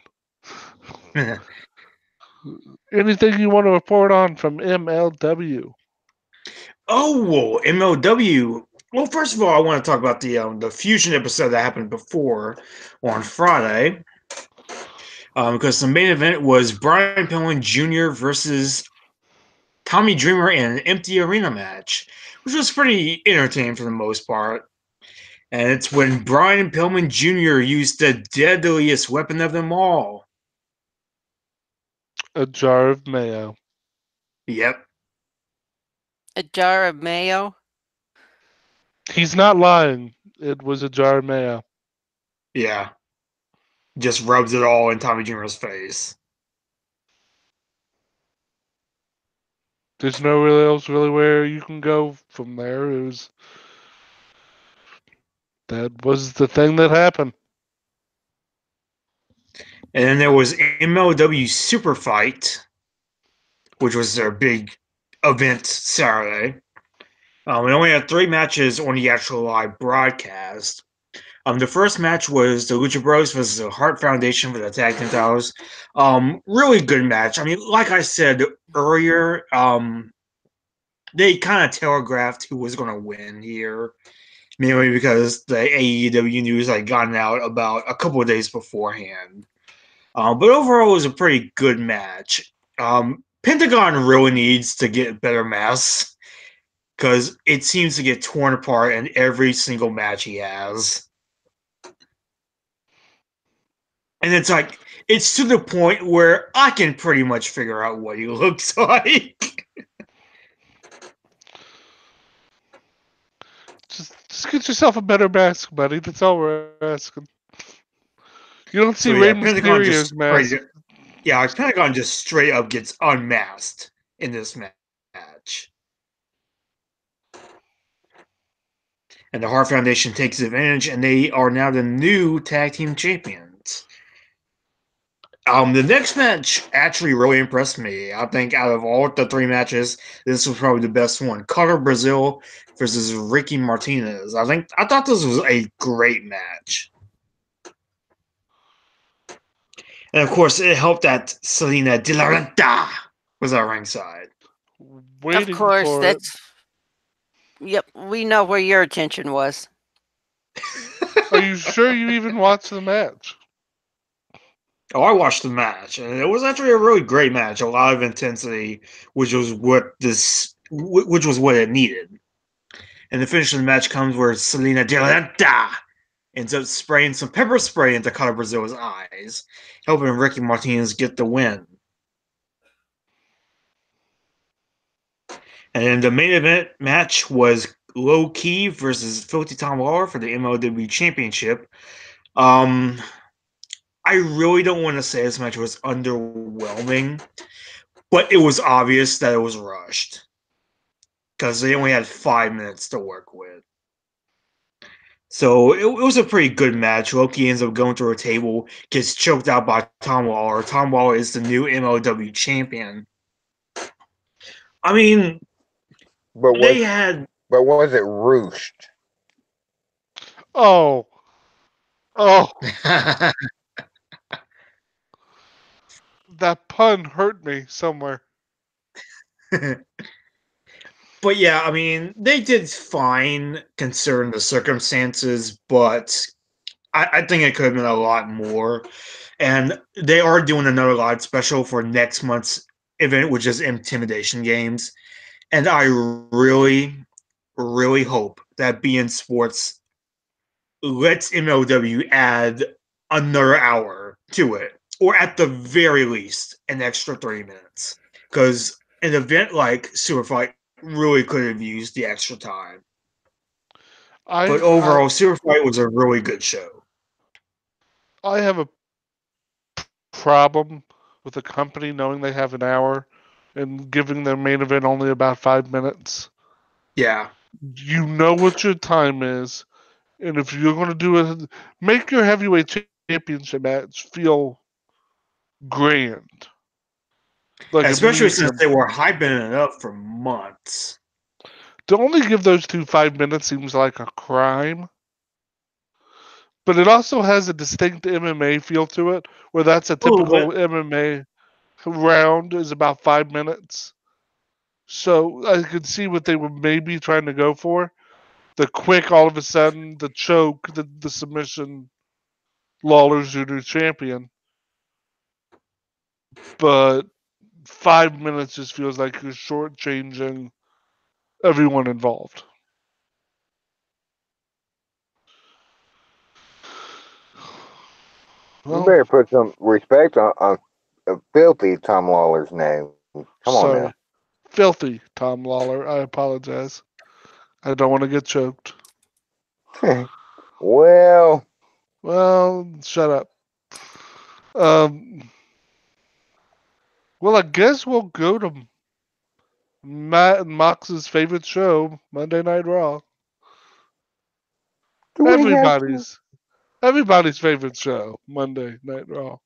Anything you want to report on from MLW? Oh, well, MLW. Well, first of all, I want to talk about the fusion episode that happened before on Friday, because the main event was Brian Pillman Jr. versus Tommy Dreamer in an empty arena match, which was pretty entertaining for the most part. And it's when Brian Pillman Jr. used the deadliest weapon of them all. A jar of mayo. Yep. A jar of mayo. He's not lying. It was a jar of mayo. Yeah. Just rubs it all in Tommy Dreamer's face. There's no really else really where you can go from there. That was the thing that happened. And then there was MLW Super Fight, which was their big event Saturday. We only had 3 matches on the actual live broadcast. The first match was the Lucha Bros versus the Hart Foundation for the tag team titles. Really good match. I mean, like I said earlier, they kind of telegraphed who was going to win here, mainly because the AEW news had gotten out about a couple of days beforehand. But overall, it was a pretty good match. Pentagon really needs to get better masks because it seems to get torn apart in every single match he has. And it's like, it's to the point where I can pretty much figure out what he looks like. Just get yourself a better mask, buddy. That's all we're asking. You don't see So Rey yeah, Pentagon Mysterio's just mask. Pentagon just straight up gets unmasked in this match. And the Hart Foundation takes advantage, and they are now the new tag team champions. The next match actually really impressed me. I think out of all the 3 matches, this was probably the best one. Carter Brazil versus Ricky Martinez. I thought this was a great match. And of course, it helped that Selena De La Renta was at ringside. Waiting Of course, for that's. Yep, we know where your attention was. it. Are you sure you even watched the match? Oh, I watched the match, and it was actually a really great match. A lot of intensity, which was what it needed. And the finish of the match comes where Selena Delenta ends up spraying some pepper spray into Carla Brazil's eyes, helping Ricky Martinez get the win. And then the main event match was Low Key versus Filthy Tom Lawler for the MLW Championship. I really don't want to say this match was underwhelming, but it was obvious that it was rushed because they only had 5 minutes to work with. So it was a pretty good match. Loki ends up going through a table, gets choked out by Tom Lawler. Tom Lawler is the new MLW champion. I mean, But was it ruched? Oh, that pun hurt me somewhere. But yeah, I mean, they did fine considering the circumstances, but I think it could have been a lot more. And they are doing another live special for next month's event, which is Intimidation Games. And I really, really hope that BN Sports lets MLW add another hour to it, or at the very least, an extra 30 minutes. Because an event like Superfight really could have used the extra time. But overall, Superfight was a really good show. I have a problem with the company knowing they have an hour and giving their main event only about 5 minutes. Yeah. You know what your time is, and if you're going to do it, make your heavyweight championship match feel grand. Like Especially since they were hyping it up for months. To only give those two 5 minutes seems like a crime. But it also has a distinct MMA feel to it, where that's a typical MMA round is about 5 minutes. So I could see what they were maybe trying to go for. The quick, all of a sudden, the choke, the submission, Lawler's your new champion. But 5 minutes just feels like you're shortchanging everyone involved. Well, you better put some respect on filthy Tom Lawler's name. Come on now. Filthy Tom Lawler. I apologize. I don't want to get choked. Well, shut up. Well, I guess we'll go to Matt and Mox's favorite show, Monday Night Raw. Everybody's favorite show, Monday Night Raw.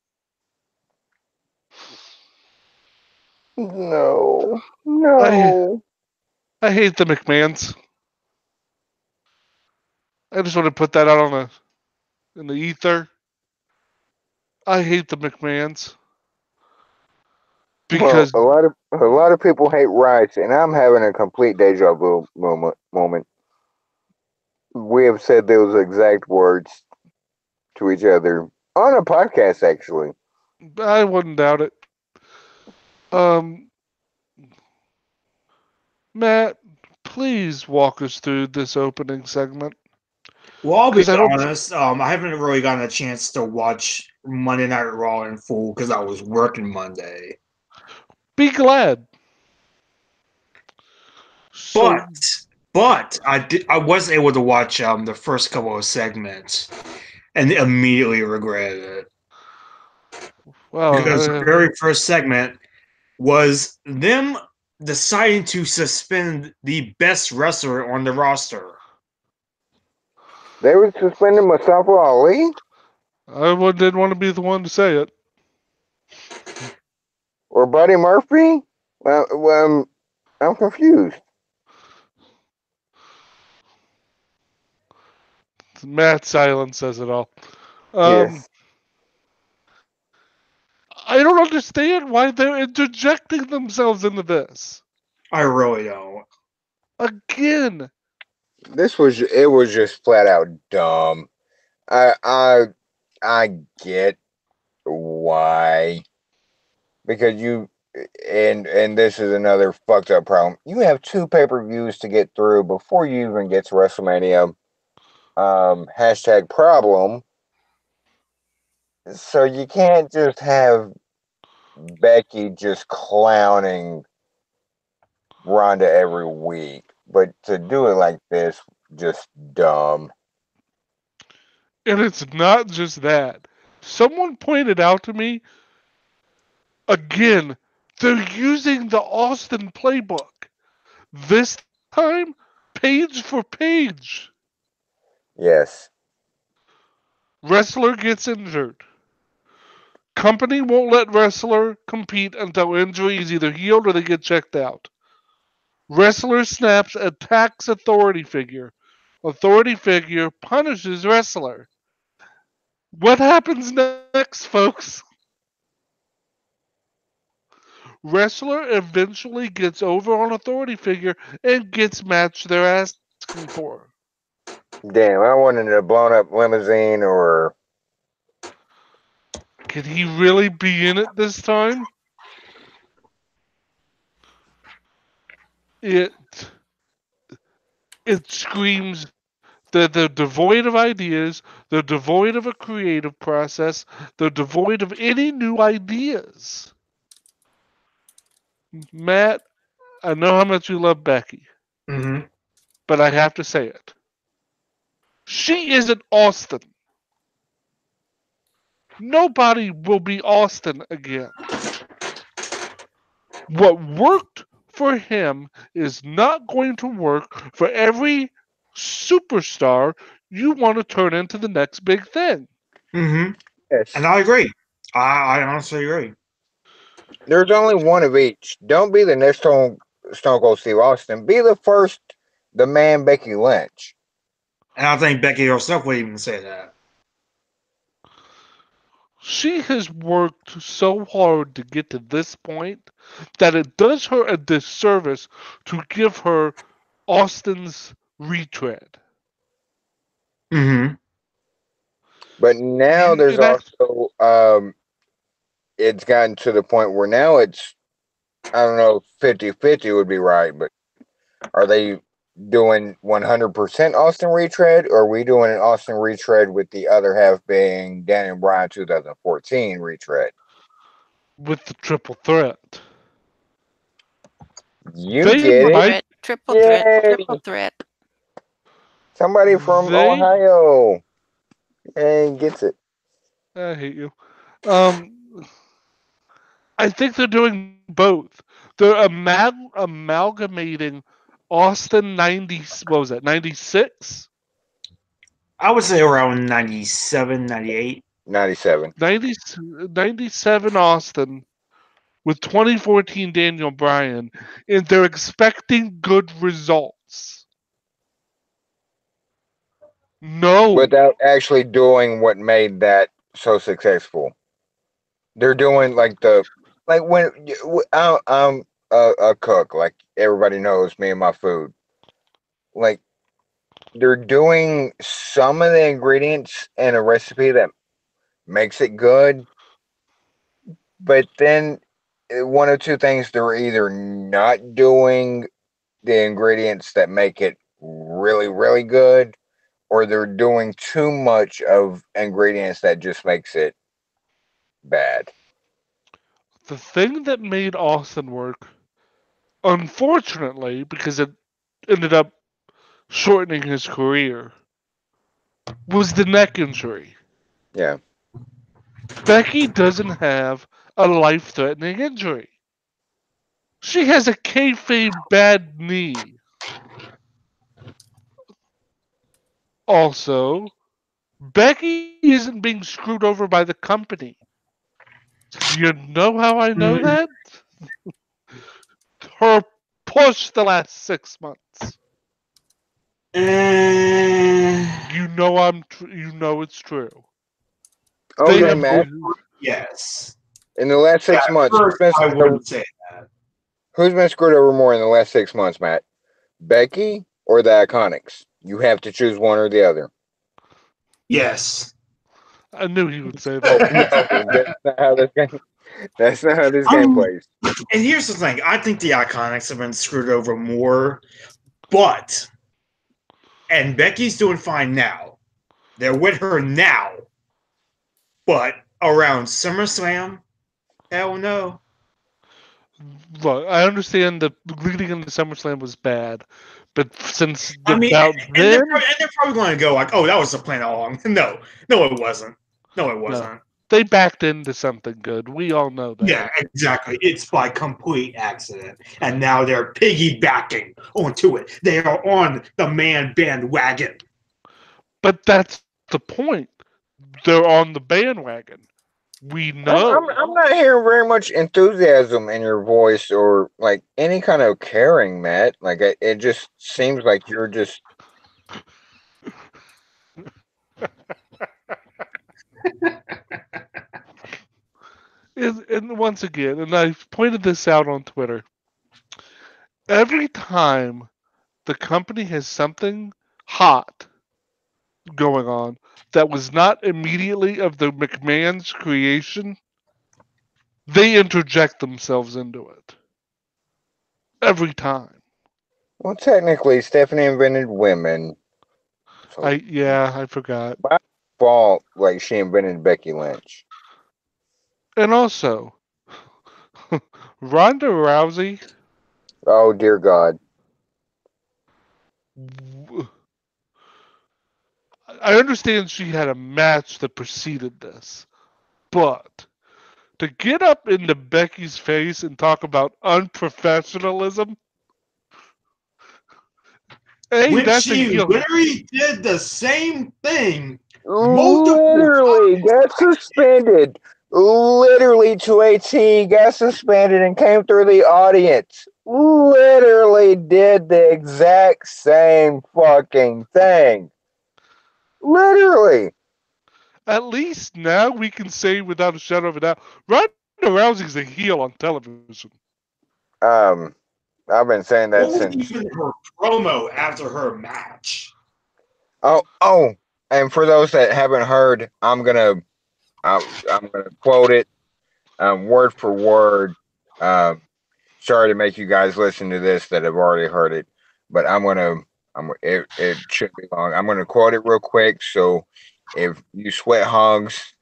No. I hate the McMahons. I just want to put that out in the ether. I hate the McMahons because a lot of people hate Rice, and I'm having a complete deja vu moment. We have said those exact words to each other on a podcast, actually. I wouldn't doubt it. Matt, please walk us through this opening segment. Well, I'll be honest. I haven't really gotten a chance to watch Monday Night Raw in full because I was working Monday. Be glad. But I was able to watch the first couple of segments and immediately regretted it. Well, because the very first segment was them deciding to suspend the best wrestler on the roster. They were suspending Mustafa Ali? I didn't want to be the one to say it. Or Buddy Murphy? Well, I'm confused. Matt's silence says it all. Yes. I don't understand why they're interjecting themselves into this. I really don't. Again. It was just flat out dumb. I get why? Because and this is another fucked up problem. You have 2 pay-per-views to get through before you even get to WrestleMania. Hashtag problem. So you can't just have Becky just clowning Ronda every week. But to do it like this, just dumb. And it's not just that. Someone pointed out to me, again, they're using the Austin playbook. This time, page for page. Yes. Wrestler gets injured. Company won't let wrestler compete until injury is either healed or they get checked out. Wrestler snaps, attacks authority figure. Authority figure punishes wrestler. What happens next, folks? Wrestler eventually gets over on authority figure and gets match they're asking for. Damn, I wanted a blown up limousine or. Can he really be in it this time? It screams that they're devoid of ideas, they're devoid of a creative process, they're devoid of any new ideas. Matt, I know how much you love Becky, but I have to say it. She isn't Austin. Nobody will be Austin again. What worked for him is not going to work for every superstar you want to turn into the next big thing. Yes. And I agree. I honestly agree. There's only one of each. Don't be the next Stone Cold Steve Austin. Be the first, the man Becky Lynch. And I think Becky herself would even say that. She has worked so hard to get to this point that it does her a disservice to give her Austin's retread. But now there's And also it's gotten to the point where now it's, I don't know, 50-50 would be right, but are they doing 100% Austin retread, or are we doing an Austin retread with the other half being Daniel Bryan 2014 retread? with the triple threat. You They get it. might, Triple threat. Triple threat. Somebody from Ohio and gets it. I hate you. I think they're doing both. They're amalgamating Austin 90. What was that? 96. I would say around 97, 98. 97. 97 Austin with 2014 Daniel Bryan, and they're expecting good results. No. Without actually doing what made that so successful. They're doing like when I'm a cook, like everybody knows me and my food. Like they're doing some of the ingredients in a recipe that makes it good, but then one or two things, they're either not doing the ingredients that make it really, really good, or they're doing too much of ingredients that just makes it bad. The thing that made Austin work, unfortunately, because it ended up shortening his career, was the neck injury. Yeah. Becky doesn't have a life-threatening injury. She has a kayfabe bad knee. Also, Becky isn't being screwed over by the company. You know how I know that? Her push the last 6 months. You know it's true. Okay, Matt. Yes. In the last 6 months, I wouldn't say that. who's been screwed over more in the last 6 months, Matt? Becky or the Iconics? You have to choose one or the other. Yes. I knew he would say Oh, that. no, that's not how this game. That's not how this game plays. And here's the thing: I think the Iconics have been screwed over more, but Becky's doing fine now. They're with her now, but around SummerSlam, hell no. Look, I understand that leading into SummerSlam was bad, but since the I mean, bout and then, they're probably going to go like, "Oh, that was the plan all along." No, it wasn't. No, it wasn't. they backed into something good. We all know that. Yeah, exactly. It's by complete accident, and now they're piggybacking onto it. They are on the man bandwagon. But that's the point. They're on the bandwagon. We know. I'm not hearing very much enthusiasm in your voice or like any kind of caring, Matt. Like it just seems like you're just. And once again, and I've pointed this out on Twitter, every time the company has something hot going on that was not immediately of the McMahon's creation, they interject themselves into it. Every time. Well, technically, Stephanie invented women. So I forgot. by fault, like she invented Becky Lynch. And also, Ronda Rousey, Oh dear God. I understand she had a match that preceded this, but to get up into Becky's face and talk about unprofessionalism, hey, When that's a she heel. literally did the same thing multiple Literally got suspended. Literally to a T, got suspended and came through the audience. Literally did the exact same fucking thing. Literally. At least now we can say without a shadow of a doubt, Ronda Rousey's a heel on television. I've been saying that What was since. even her promo after her match? Oh, and for those that haven't heard, I'm gonna quote it, word for word. Sorry to make you guys listen to this that have already heard it, but it shouldn't be long. I'm gonna quote it real quick. So if you sweat hogs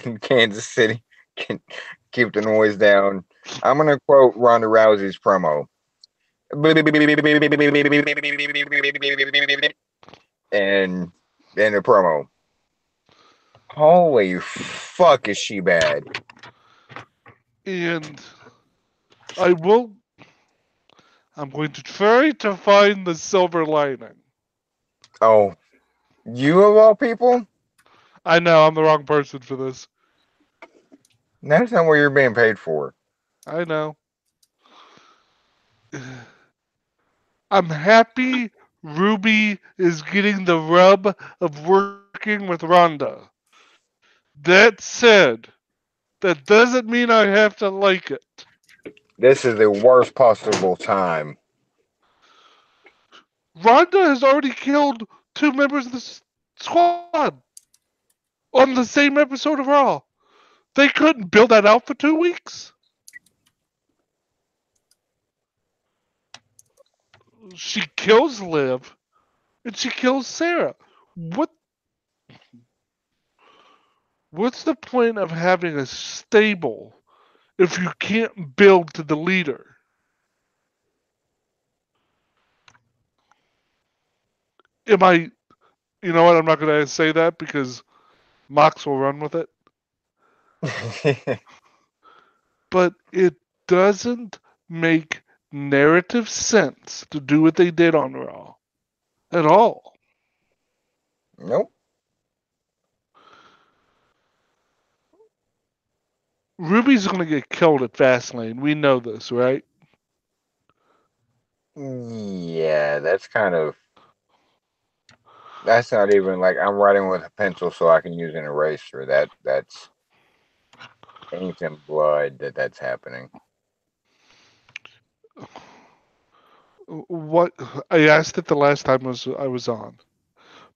in Kansas City can keep the noise down, I'm gonna quote Ronda Rousey's promo. And in the promo. Holy fuck, is she bad? And I'm going to try to find the silver lining. Oh, you of all people? I know I'm the wrong person for this. That's not what you're being paid for. I know. I'm happy Ruby is getting the rub of working with Ronda. That said, that doesn't mean I have to like it. This is the worst possible time. Ronda has already killed 2 members of the squad on the same episode of Raw. They couldn't build that out for 2 weeks. She kills Liv and she kills Sarah. What's the point of having a stable if you can't build to the leader? You know what? I'm not going to say that because Mox will run with it. But it doesn't make narrative sense to do what they did on Raw at all. Nope. Ruby's going to get killed at Fastlane. We know this, right? Yeah, that's not even like I'm writing with a pencil so I can use an eraser. That's ink and blood that's happening. What I asked it the last time I was on.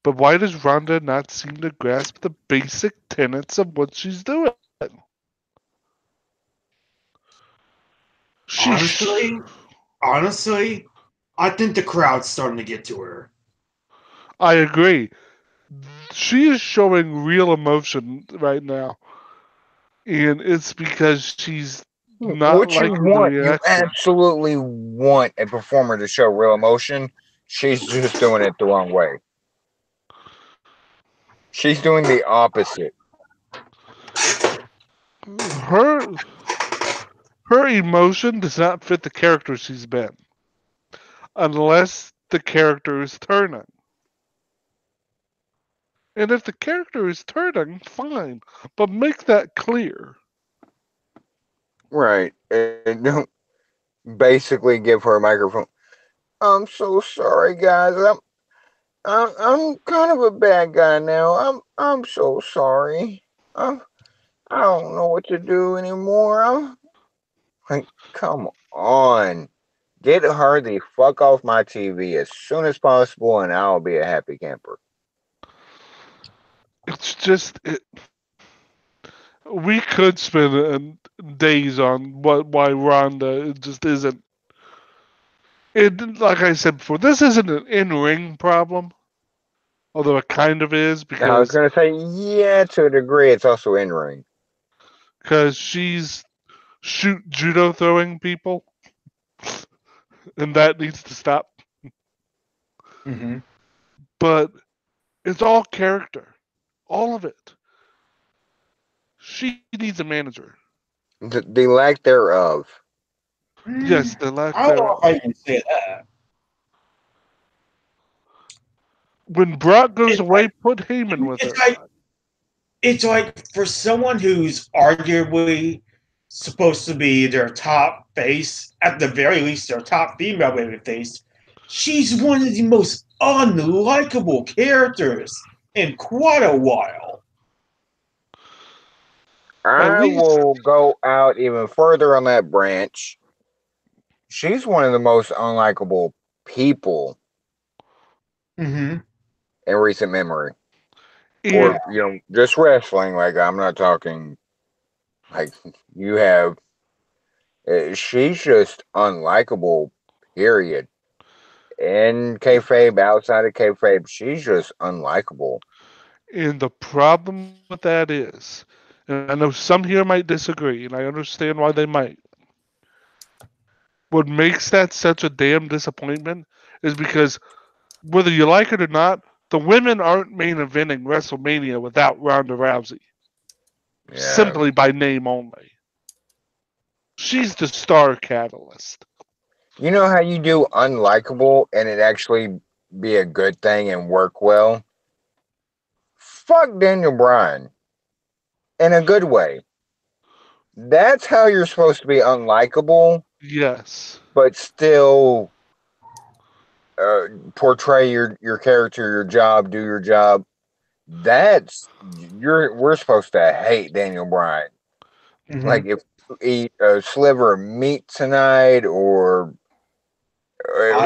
But why does Ronda not seem to grasp the basic tenets of what she's doing? Honestly, I think the crowd's starting to get to her. I agree. She is showing real emotion right now. And it's because she's not What you liking the want, you reaction. absolutely want a performer to show real emotion. She's just doing it the wrong way. She's doing the opposite. Her emotion does not fit the character she's been. Unless the character is turning. And if the character is turning, fine. But make that clear. Right. And don't basically give her a microphone. I'm so sorry, guys. I'm kind of a bad guy now. I'm so sorry. I don't know what to do anymore. I'm like, come on. Get her the fuck off my TV as soon as possible, and I'll be a happy camper. It's just we could spend days on why Ronda just isn't. It, like I said before, this isn't an in-ring problem, although it kind of is Now, I was because going to say, yeah, to a degree, it's also in ring. she's judo throwing people, and that needs to stop. Mm-hmm. But it's all character, all of it. She needs a manager. The lack thereof. Yes, the lack I don't know thereof. if I can say that. When Brock goes It's away, like, put Heyman with her. it's like for someone who's arguably supposed to be their top face, at the very least their top female baby face, she's one of the most unlikable characters in quite a while. I will go out even further on that branch. She's one of the most unlikable people Mm-hmm. in recent memory. And, Or, just wrestling. Like, I'm not talking, like, you have. She's just unlikable, period. In kayfabe, outside of kayfabe, she's just unlikable. and the problem with that is, and I know some here might disagree, and I understand why they might. What makes that such a damn disappointment is because whether you like it or not, the women aren't main eventing WrestleMania without Ronda Rousey. Yeah. Simply by name only. She's the star catalyst. You know how you do unlikable and it actually be a good thing and work well? Fuck Daniel Bryan. In a good way. That's how you're supposed to be unlikable, Yes. but still portray your character, your job, do your job. We're supposed to hate Daniel Bryan. Mm-hmm. Like if you eat a sliver of meat tonight, or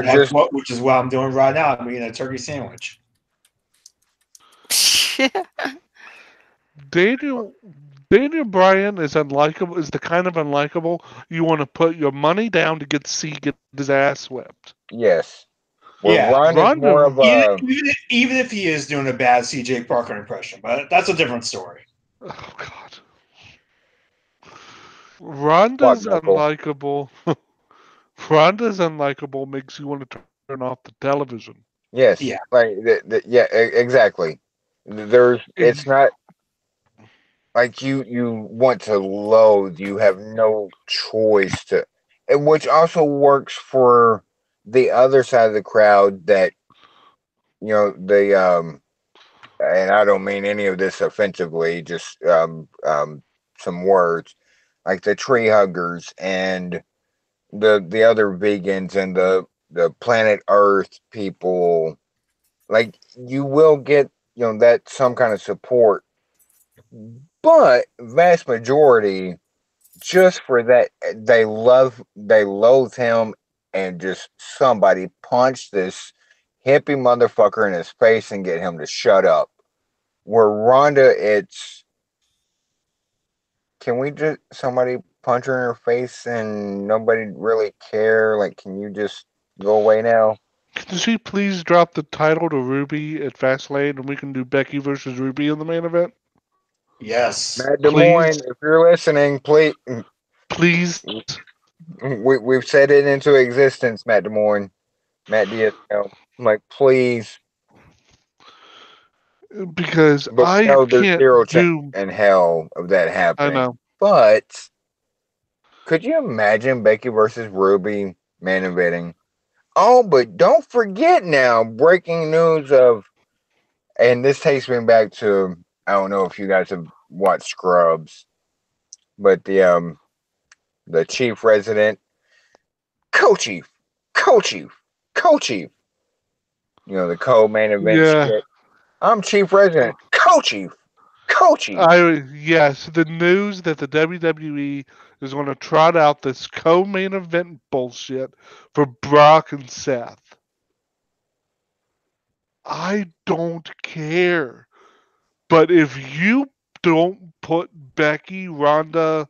just which is what I'm doing right now. I'm eating a turkey sandwich. Daniel Bryan is unlikable. Is the kind of unlikable you want to put your money down to get his ass whipped. yes. Where Yeah, Ron is more of a even if he is doing a bad CJ Parker impression, but that's a different story. Oh God. Ronda's unlikable. Ronda's unlikable makes you want to turn off the television. yes, Yeah. like yeah, exactly. It's not like you want to loathe. You have no choice to, and which also works for the other side of the crowd that the and I don't mean any of this offensively, just some words like the tree huggers and the other vegans and the planet Earth people. Like you will get that some kind of support, but vast majority just for that they loathe him and just somebody punch this hippie motherfucker in his face and get him to shut up. Where Ronda, it's, can we just, somebody punch her in her face and nobody really care? Like, can you just go away now? Can she please drop the title to Ruby at Fastlane and we can do Becky versus Ruby in the main event? Yes. Matt Des Please. Moines, if you're listening, please. Please. We've set it into existence, Matt Des Moines. Matt Diaz. I'm like, please. Because But I no, there's can't zero chance do. in hell of that I happening. know. But could you imagine Becky versus Ruby main eventing? Oh, but don't forget now, breaking news of, and this takes me back to, I don't know if you guys have watched Scrubs, but the chief resident, co-chief, co-chief, co-chief, you know, the co-main event Yeah. shit. I'm chief resident, co-chief, co-chief. Yes, the news that the WWE is going to trot out this co-main event bullshit for Brock and Seth. I don't care. But if you don't put Becky, Ronda,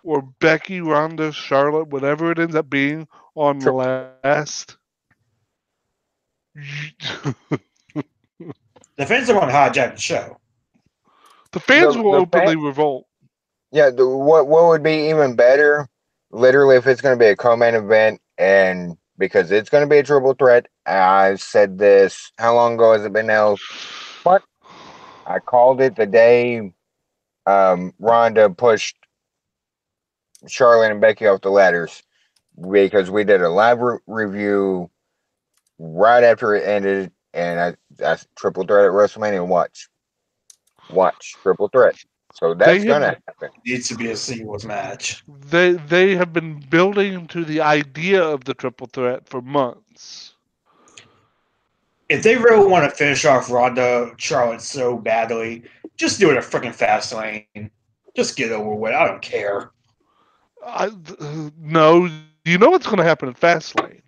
or Becky, Ronda, Charlotte, whatever it ends up being, on last, The fans are going to hijack the show. the fans will The openly revolt. Yeah, what would be even better, literally, if it's going to be a co-main event, and because it's going to be a triple threat. I've said this. How long ago has it been now? What? I called it the day Ronda pushed Charlotte and Becky off the ladders because we did a live review right after it ended, and I triple threat at WrestleMania. Watch triple threat. So that's gonna happen. It needs to be a singles match. They have been building to the idea of the triple threat for months. If they really want to finish off Ronda Charlotte so badly, just do it a freaking fast lane. Just get over with. I don't care. No, you know what's going to happen at Fastlane.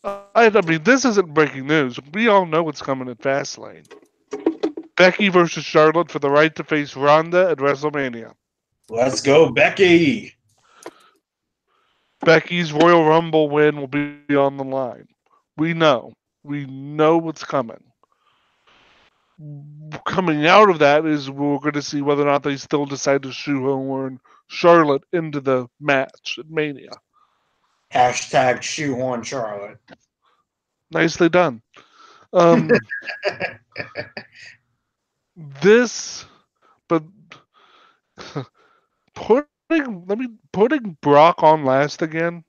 I mean, this isn't breaking news. We all know what's coming at Fastlane. Becky versus Charlotte for the right to face Ronda at WrestleMania. Let's go, Becky. Becky's Royal Rumble win will be on the line. We know. We know what's coming. Coming out of that is we're going to see whether or not they still decide to shoehorn Charlotte into the match at Mania. Hashtag shoehorn Charlotte. Nicely done. But putting Brock on last again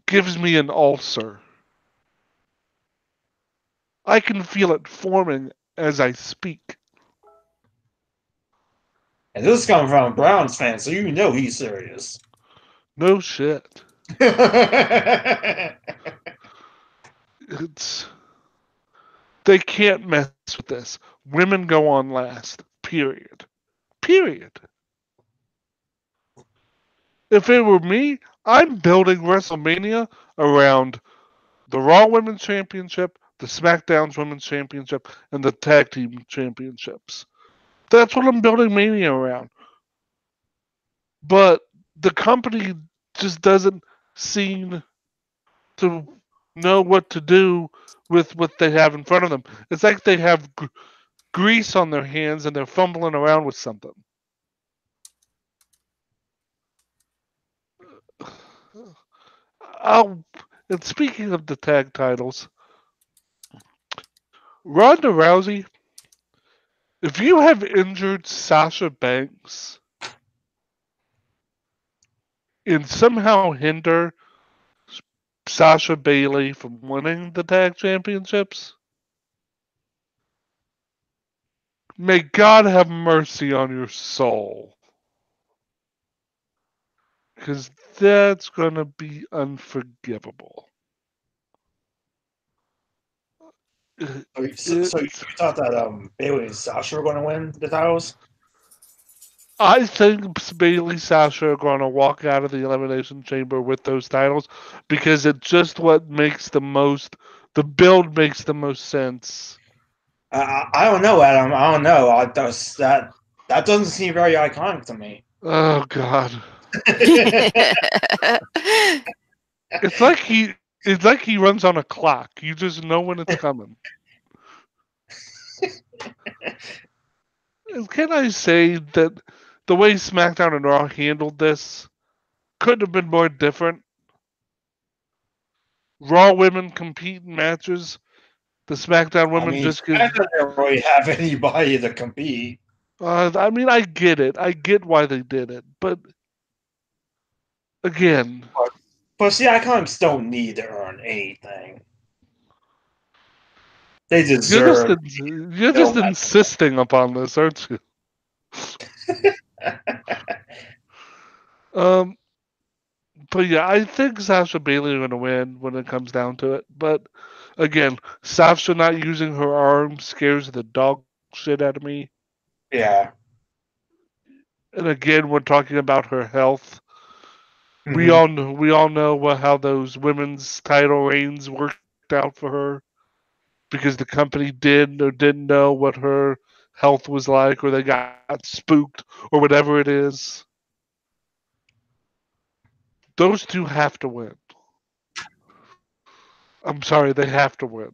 gives me an ulcer. I can feel it forming as I speak. And this is coming from a Browns fan, so you know he's serious. No shit. They can't mess with this. Women go on last. Period. If it were me, I'm building WrestleMania around the Raw Women's Championship, the SmackDown's Women's Championship, and the Tag Team Championships. That's what I'm building Mania around. But the company just doesn't seem to know what to do with what they have in front of them. It's like they have grease on their hands and they're fumbling around with something. And speaking of the tag titles, Ronda Rousey, if you have injured Sasha Banks and somehow hinder Sasha Bailey from winning the tag championships, may God have mercy on your soul. Because that's going to be unforgivable. So you thought that Bailey and Sasha were going to win the titles? I think Bailey Sasha are going to walk out of the Elimination Chamber with those titles because it's just what makes the build makes the most sense. I don't know, Adam. I don't know. That doesn't seem very iconic to me. Oh God, it's like he runs on a clock. You just know when it's coming. Can I say that the way SmackDown and Raw handled this couldn't have been more different? Raw women compete in matches. The SmackDown I women mean, just give. I don't really have anybody to compete. I mean, I get it. I get why they did it, but again, But see, icons don't need to earn anything. They deserve. you're just insisting upon this, aren't you? Um, but yeah, I think Sasha Bailey are going to win when it comes down to it. But again, Sasha not using her arm scares the dog shit out of me. Yeah. And again, we're talking about her health. Mm-hmm. We all know how those women's title reigns worked out for her because the company did or didn't know what her health was like, or they got spooked, or whatever it is. Those two have to win. I'm sorry, they have to win.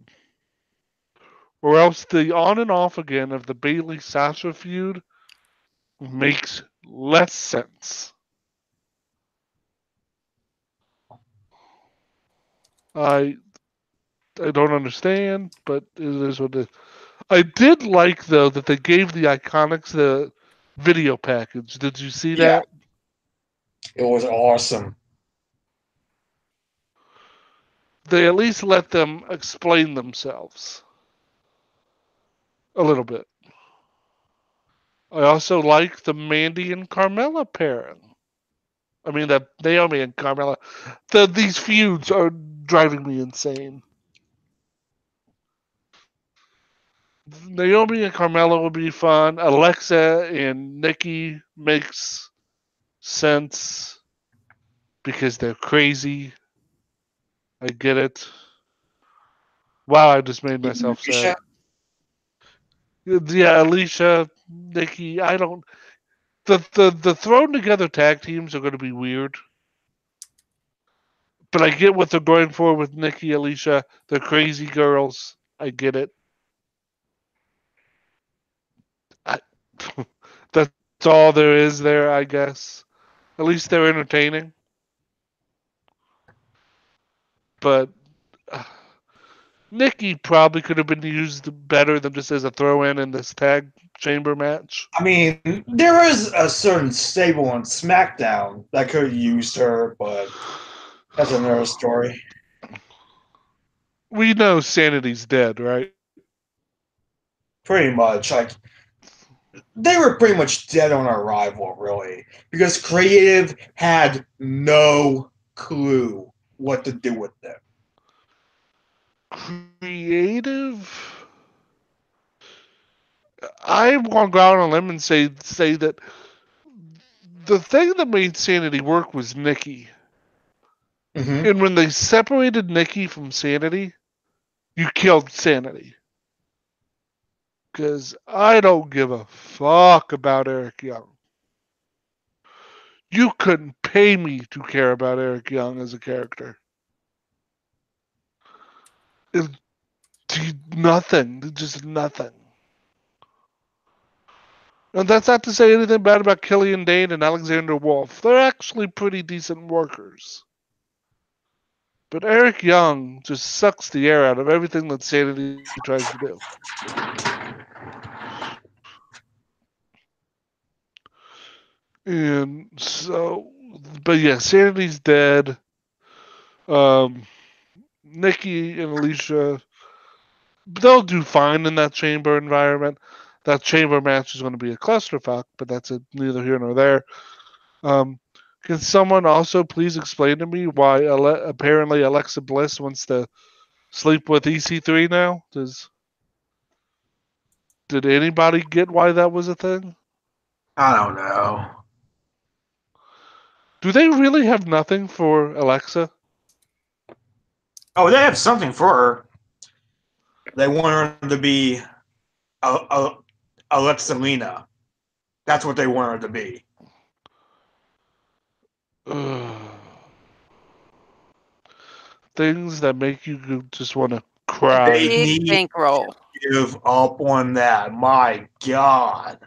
Or else the on and off again of the Bailey Sasha feud makes less sense. I I don't understand, but it is what it is. I did like though that they gave the Iconics the video package. Did you see Yeah. that? It was awesome. They at least let them explain themselves a little bit. I also like the Mandy and Carmella pairing. I mean, the Naomi and Carmella. These feuds are driving me insane. Naomi and Carmella will be fun. Alexa and Nikki makes sense because they're crazy. I get it. Wow, I just made myself sad. Alicia? Yeah, Alicia, Nikki. I don't. The thrown together tag teams are going to be weird, but I get what they're going for with Nikki, Alicia. They're crazy girls. I get it. I, that's all there is there, I guess. At least they're entertaining. But Nikki probably could have been used better than just as a throw in this tag chamber match. I mean, there is a certain stable on SmackDown that could have used her, but that's another story. We know Sanity's dead, right? Pretty much. Like, they were pretty much dead on arrival, really, because creative had no clue what to do with them. Creative. I want to go out on a limb and say that the thing that made Sanity work was Nikki. Mm-hmm. And when they separated Nikki from Sanity, you killed Sanity. Because I don't give a fuck about Eric Young. You couldn't pay me to care about Eric Young as a character. It, nothing. Just nothing. And that's not to say anything bad about Killian Dane and Alexander Wolf. They're actually pretty decent workers. But Eric Young just sucks the air out of everything that Sanity tries to do. And so, but yeah, Sanity's dead. Um, Nikki and Alicia, they'll do fine in that chamber environment. That chamber match is going to be a clusterfuck, but that's neither here nor there. Can someone also please explain to me why apparently Alexa Bliss wants to sleep with EC3 now? Did anybody get why that was a thing? I don't know. Do they really have nothing for Alexa? Oh, they have something for her. They want her to be Alexa Lena. That's what they want her to be. Things that make you just want to They cry. Big need bankroll. to give up on that. My God.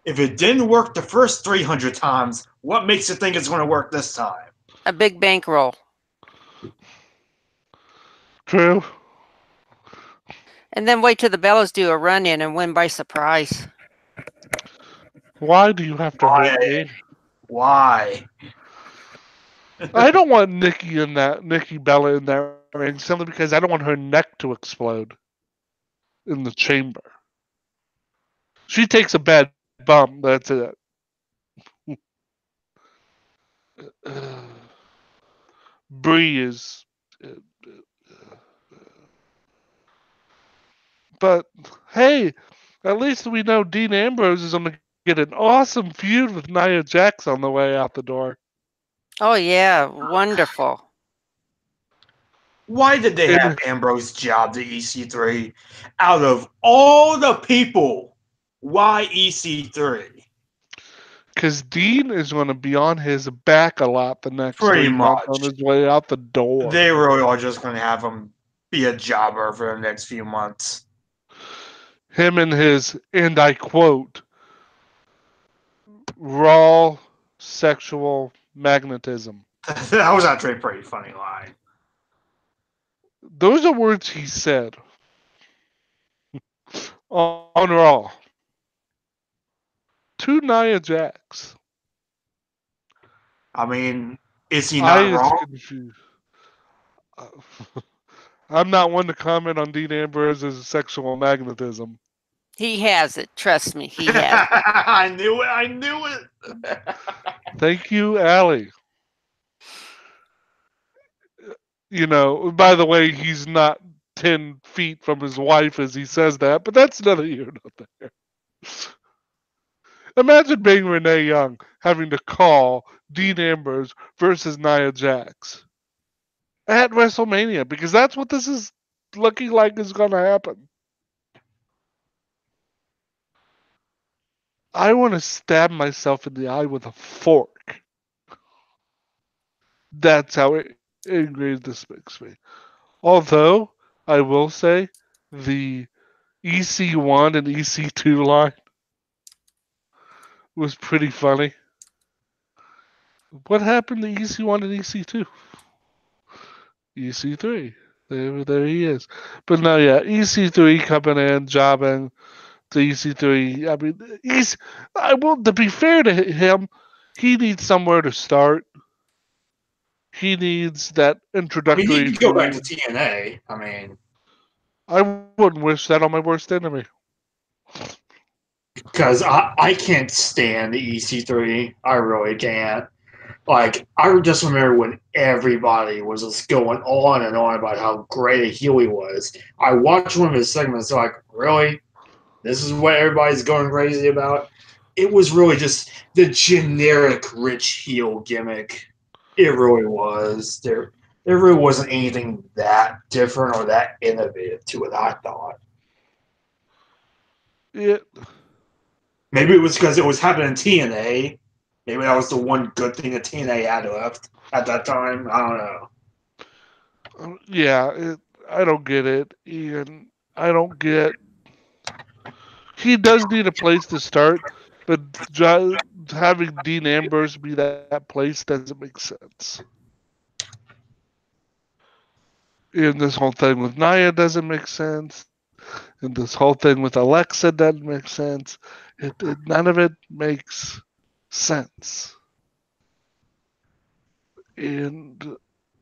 If it didn't work the first 300 times, what makes you think it's going to work this time? A big bankroll. True. And then wait till the Bellas do a run in and win by surprise. Why do you have to hurt me? Why? I don't want Nikki Bella in that ring simply because I don't want her neck to explode in the chamber. She takes a bad bump. That's it. Bree is. But hey, at least we know Dean Ambrose is going to get an awesome feud with Nia Jax on the way out the door. Oh, yeah. Wonderful. Why did they have Ambrose job to EC3? Out of all the people, why EC3? Because Dean is going to be on his back a lot the next Pretty 3 months on much. his way out the door. They really are just going to have him be a jobber for the next few months. Him and his, and I quote, raw sexual magnetism. That was actually a pretty funny line. Those are words he said on Raw to Nia Jax. I mean, is he not wrong? Confused. I'm not one to comment on Dean Ambrose's sexual magnetism. He has it. Trust me, he has it. I knew it. I knew it. Thank you, Allie. You know, by the way, he's not 10 feet from his wife as he says that, but that's neither here nor there. Imagine being Renee Young having to call Dean Ambrose versus Nia Jax at WrestleMania because that's what this is looking like is going to happen. I want to stab myself in the eye with a fork. That's how angry this makes me. Although, I will say, the EC1 and EC2 line was pretty funny. What happened to EC1 and EC2? EC3. There he is. But no, yeah, EC3 coming in, jobbing to EC3. I mean, to be fair to him, he needs somewhere to start. He needs that I introductory mean, he could go back to feud. TNA. I mean, I wouldn't wish that on my worst enemy. because I can't stand the EC3. I really can't. Like, I just remember when everybody was just going on and on about how great a heel he was. I watched one of his segments, like, really? This is what everybody's going crazy about? It was really just the generic rich heel gimmick. It really was. There really wasn't anything that different or that innovative to it, I thought. Yeah. Maybe it was because it was happening in TNA. Maybe that was the one good thing that TNA had left at that time. I don't know. Yeah, I don't get it, Ian. I don't get. He does need a place to start, but having Dean Ambrose be that place doesn't make sense. And this whole thing with Nia doesn't make sense. And this whole thing with Alexa doesn't make sense. None of it makes sense. And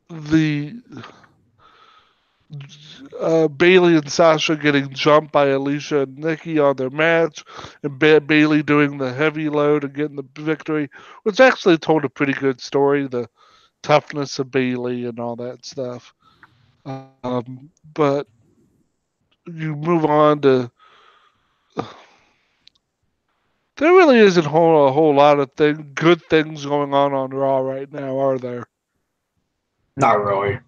the Bailey and Sasha getting jumped by Alicia and Nikki on their match, and Bailey doing the heavy load and getting the victory, which actually told a pretty good story, the toughness of Bailey and all that stuff. But you move on to There really isn't a whole lot of good things going on Raw right now, are there? Not really.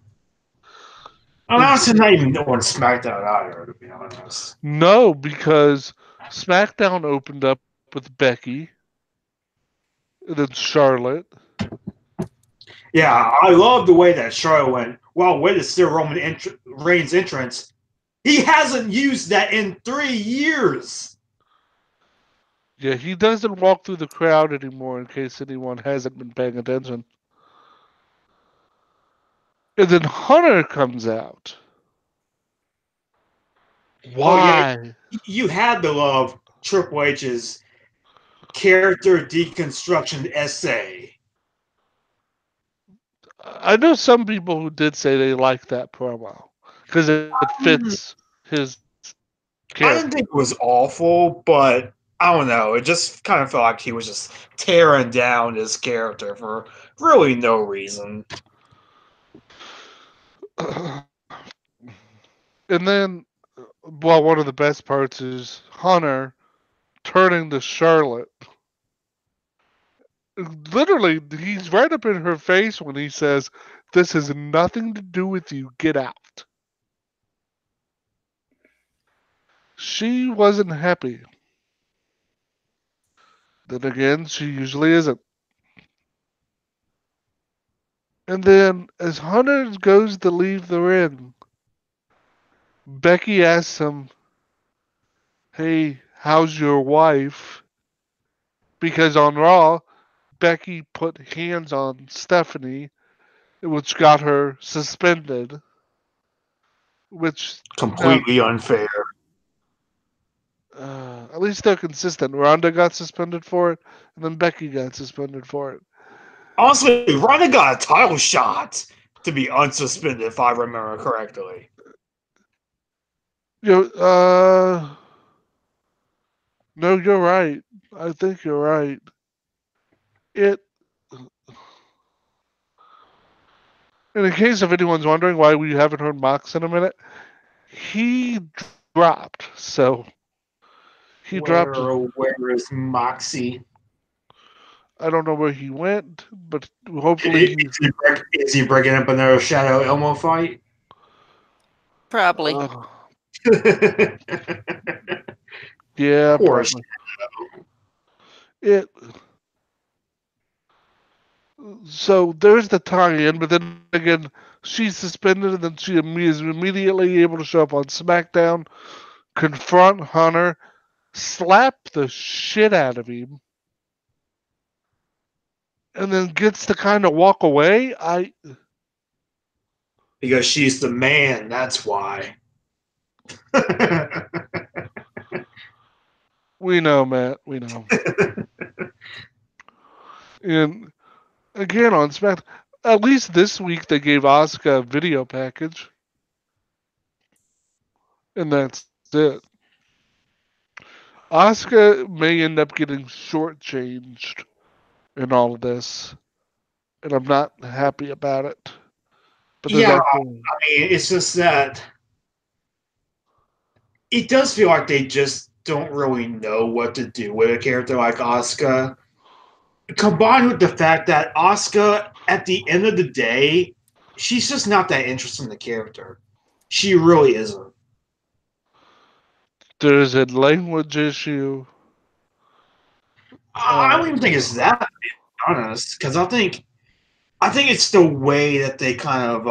I'm honestly not even on SmackDown either, to be honest. No, because SmackDown opened up with Becky, and then Charlotte. Yeah, I love the way that Charlotte went. Well, way to steal Roman Reigns' entrance. He hasn't used that in 3 years. Yeah, he doesn't walk through the crowd anymore, in case anyone hasn't been paying attention. And then Hunter comes out. Why? Oh, yeah, you had to love Triple H's character deconstruction essay. I know some people who did say they liked that promo because it fits his I character. didn't think it was awful, but I don't know. It just kind of felt like he was just tearing down his character for really no reason. And then, well, one of the best parts is Hunter turning to Charlotte. Literally, he's right up in her face when he says, "This has nothing to do with you. Get out." She wasn't happy. Then again, she usually isn't. And then, as Hunter goes to leave the ring, Becky asks him, "Hey, how's your wife?" Because on Raw, Becky put hands on Stephanie, which got her suspended. Which Completely unfair. At least they're consistent. Ronda got suspended for it, and then Becky got suspended for it. Honestly, Ronda got a title shot to be unsuspended, if I remember correctly. No, you're right. I think you're right. In case of anyone's wondering why we haven't heard Mox in a minute, he dropped. So he dropped. Where is Moxie? I don't know where he went, but hopefully Is he breaking up another Shadow Elmo fight? Probably. Yeah, Poor probably. It. So there's the tie-in, but then again, she's suspended, and then she is immediately able to show up on SmackDown, confront Hunter, slap the shit out of him, and then gets to kind of walk away. Because she's the man, that's why. We know, Matt. We know. And again on SmackDown, at least this week they gave Asuka a video package, and that's it. Asuka may end up getting shortchanged in all of this, and I'm not happy about it. But yeah, I mean, it's just that it does feel like they just don't really know what to do with a character like Asuka. Combined with the fact that Asuka, at the end of the day, she's just not that interested in the character. She really isn't. there's a language issue. I don't even think it's that, to be honest, because I think it's the way that they kind of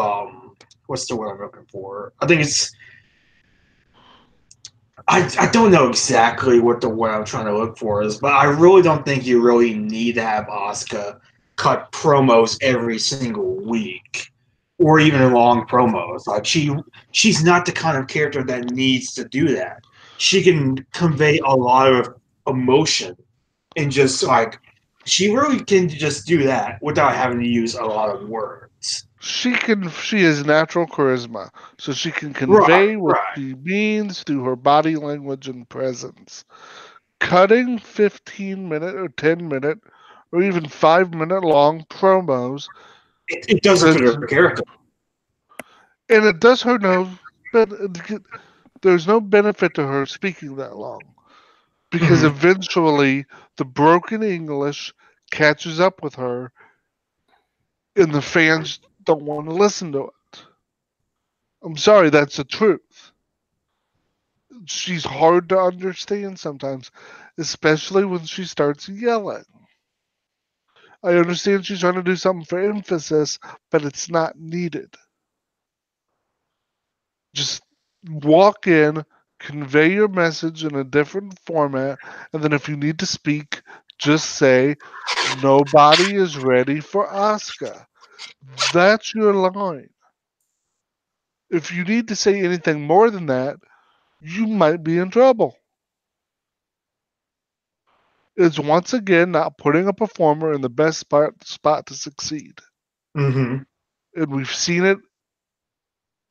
what's the word I'm looking for? I think it's I don't know exactly what the word I'm trying to look for is, but I really don't think you really need to have Asuka cut promos every single week or even long promos. Like she's not the kind of character that needs to do that. She can convey a lot of emotion and just like she really can just do that without having to use a lot of words. She has natural charisma, so she can convey what she means through her body language and presence. Cutting 15-minute or 10-minute or even 5-minute long promos, it doesn't fit her character, and it does her no. But there's no benefit to her speaking that long, because eventually the broken English catches up with her, and the fans don't want to listen to it. I'm sorry, that's the truth. She's hard to understand sometimes, especially when she starts yelling. I understand she's trying to do something for emphasis, but it's not needed. Just walk in, convey your message in a different format, and then if you need to speak, just say, nobody is ready for Asuka. That's your line. If you need to say anything more than that, you might be in trouble. It's once again not putting a performer in the best spot to succeed. Mm-hmm. And we've seen it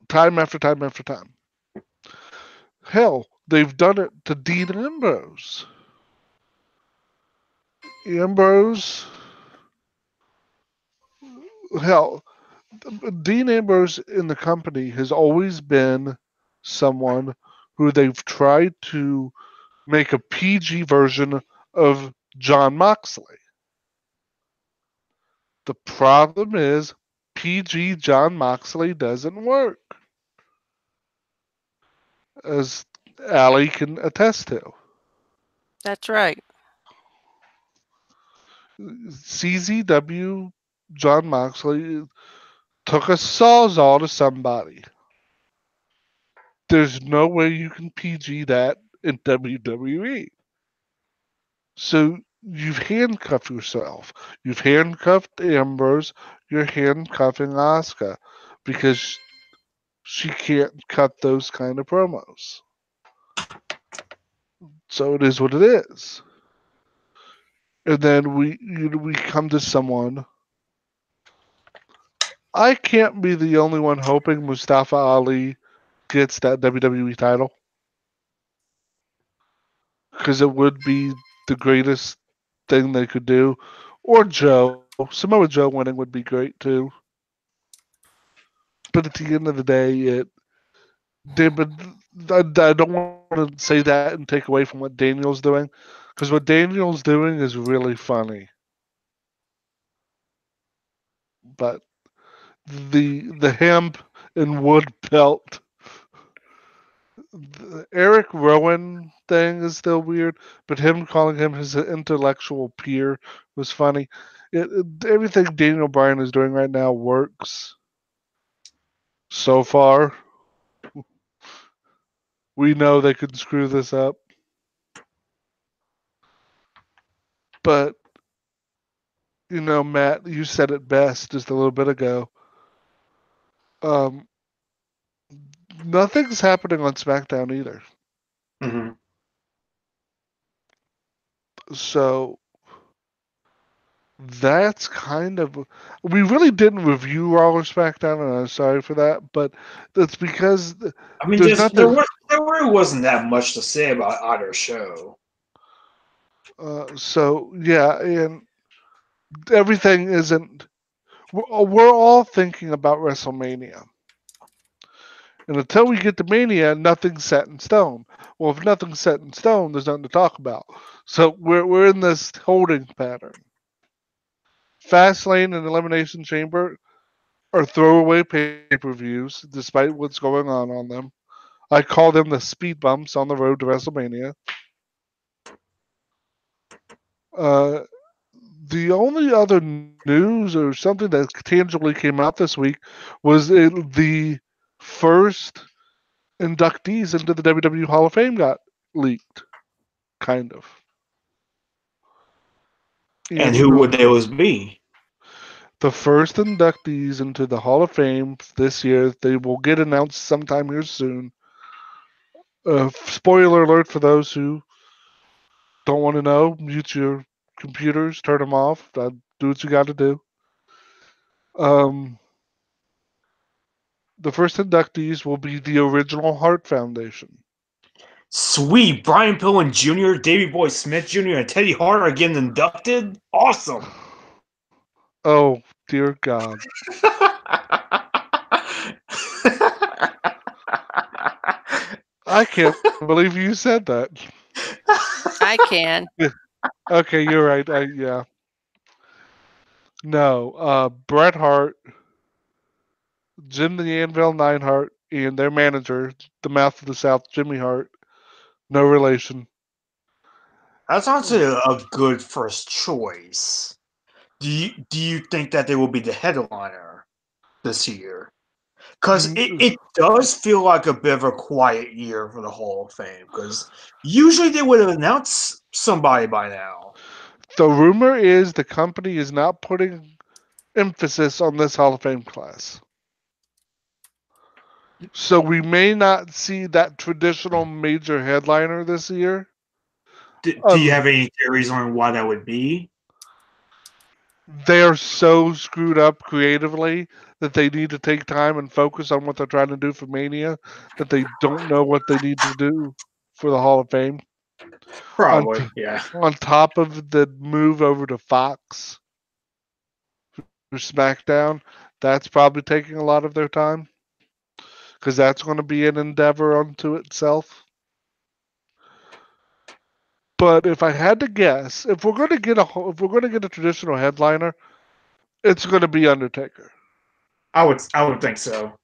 time after time after time. Hell, they've done it to Dean Ambrose. Ambrose, hell, Dean Ambrose in the company has always been someone who they've tried to make a PG version of John Moxley. The problem is PG John Moxley doesn't work, as Allie can attest to. That's right. CZW John Moxley took a sawzall to somebody. There's no way you can PG that in WWE. So you've handcuffed yourself. You've handcuffed Ambrose. You're handcuffing Asuka because she can't cut those kind of promos. So it is what it is. And then we come to someone. I can't be the only one hoping Mustafa Ali gets that WWE title, because it would be the greatest thing they could do. Or Joe. Samoa Joe winning would be great too. But at the end of the day, I don't want to say that and take away from what Daniel's doing, because what Daniel's doing is really funny. But the hemp and wood belt, the Eric Rowan thing is still weird, but him calling him his intellectual peer was funny. Everything Daniel Bryan is doing right now works so far. We know they could screw this up, but Matt, you said it best just a little bit ago. Um, Nothing's happening on SmackDown either. Mm-hmm. So that's kind of, we really didn't review Raw or SmackDown, and I'm sorry for that, but that's because I mean, there's nothing. there really wasn't that much to say about either show. So yeah, and everything isn't. We're all thinking about WrestleMania. And until we get to Mania, nothing's set in stone. Well, if nothing's set in stone, there's nothing to talk about. So we're in this holding pattern. Fastlane and Elimination Chamber are throwaway pay-per-views, despite what's going on them. I call them the speed bumps on the road to WrestleMania. The only other news or something that tangibly came out this week was the first inductees into the WWE Hall of Fame got leaked, kind of. And who would those be? The first inductees into the Hall of Fame this year, they will get announced sometime here soon. Spoiler alert for those who don't want to know, mute your computers, turn them off, do what you got to do. The first inductees will be the original Hart Foundation. Sweet. Brian Pillman Jr., Davey Boy Smith Jr., and Teddy Hart are getting inducted? Awesome. Oh, dear God. I can't believe you said that. I can. Okay, you're right. Yeah. No, Bret Hart, Jim the Anvil Neidhart, and their manager, the Mouth of the South, Jimmy Hart, no relation. That's honestly a good first choice. Do you think that they will be the headliner this year? Because it does feel like a bit of a quiet year for the Hall of Fame. Because usually they would have announced somebody by now. The rumor is the company is not putting emphasis on this Hall of Fame class. So we may not see that traditional major headliner this year. Do you have any theories on why that would be? They're so screwed up creatively that they need to take time and focus on what they're trying to do for Mania, that they don't know what they need to do for the Hall of Fame. On, Probably, yeah. on top of the move over to Fox for SmackDown, that's probably taking a lot of their time because that's going to be an endeavor unto itself. But if I had to guess, if we're going to get a traditional headliner, it's going to be Undertaker. I would think so.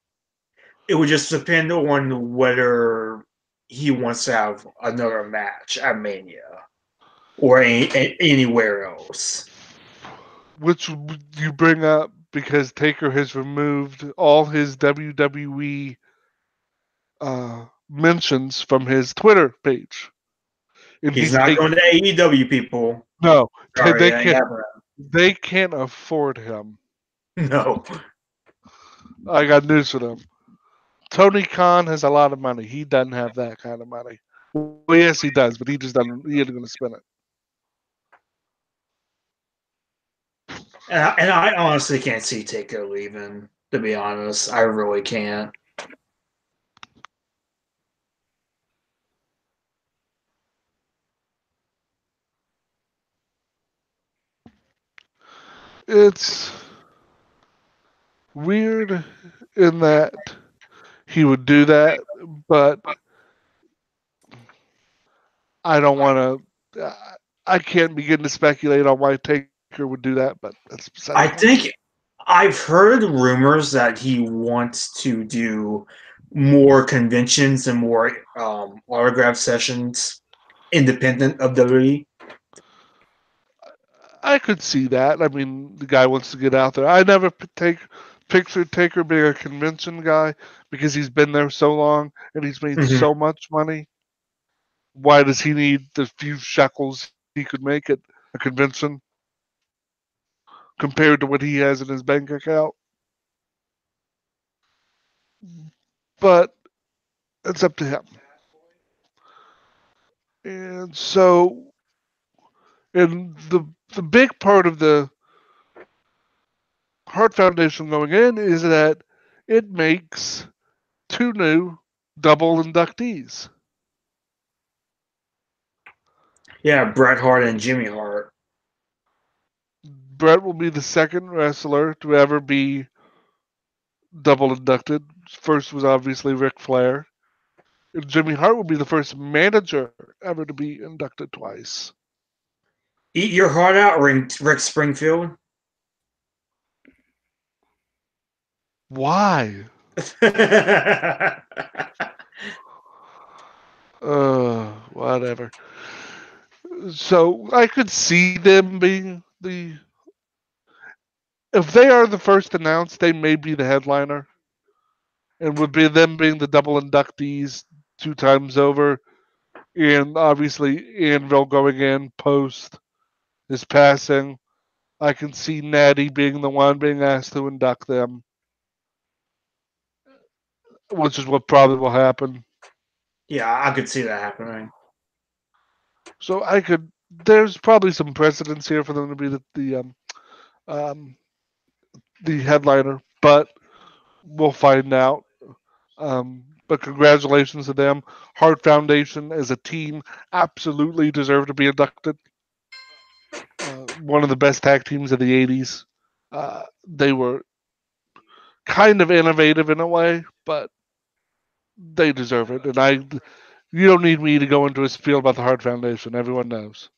It would just depend on whether he wants to have another match at Mania or anywhere else. Which you bring up because Taker has removed all his WWE mentions from his Twitter page, and He's he's not taking going to AEW, people. no. Sorry, They that ain't can't. happening. They can't afford him. No. I got news for them. Tony Khan has a lot of money. He doesn't have that kind of money. Well, yes, he does, but he just doesn't. He isn't going to spend it. And I honestly can't see Taker leaving, to be honest. I really can't. It's weird in that he would do that, but I don't want to. I can't begin to speculate on why Taker would do that, but that's beside the I point. think I've heard rumors that he wants to do more conventions and more autograph sessions independent of WWE. I could see that. I mean, the guy wants to get out there. I never pictured Taker being a convention guy because he's been there so long and he's made Mm-hmm. so much money. Why does he need the few shekels he could make at a convention compared to what he has in his bank account? But it's up to him. And so, and the big part of the Hart Foundation going in is that it makes two new double inductees. Yeah, Bret Hart and Jimmy Hart. Bret will be the second wrestler to ever be double inducted. First was obviously Ric Flair. And Jimmy Hart will be the first manager ever to be inducted twice. Eat your heart out, Rick Springfield. Why? Whatever. So I could see them being the. If they are the first announced, they may be the headliner, and would be them being the double inductees two times over, and obviously Anvil going in post his passing. I can see Natty being the one being asked to induct them, which is what probably will happen. Yeah, I could see that happening. So I could. There's probably some precedence here for them to be um, the headliner, but we'll find out. But congratulations to them. Hart Foundation as a team absolutely deserve to be inducted. One of the best tag teams of the 80s. They were kind of innovative in a way, but they deserve it. And you don't need me to go into a spiel about the Hart Foundation. Everyone knows.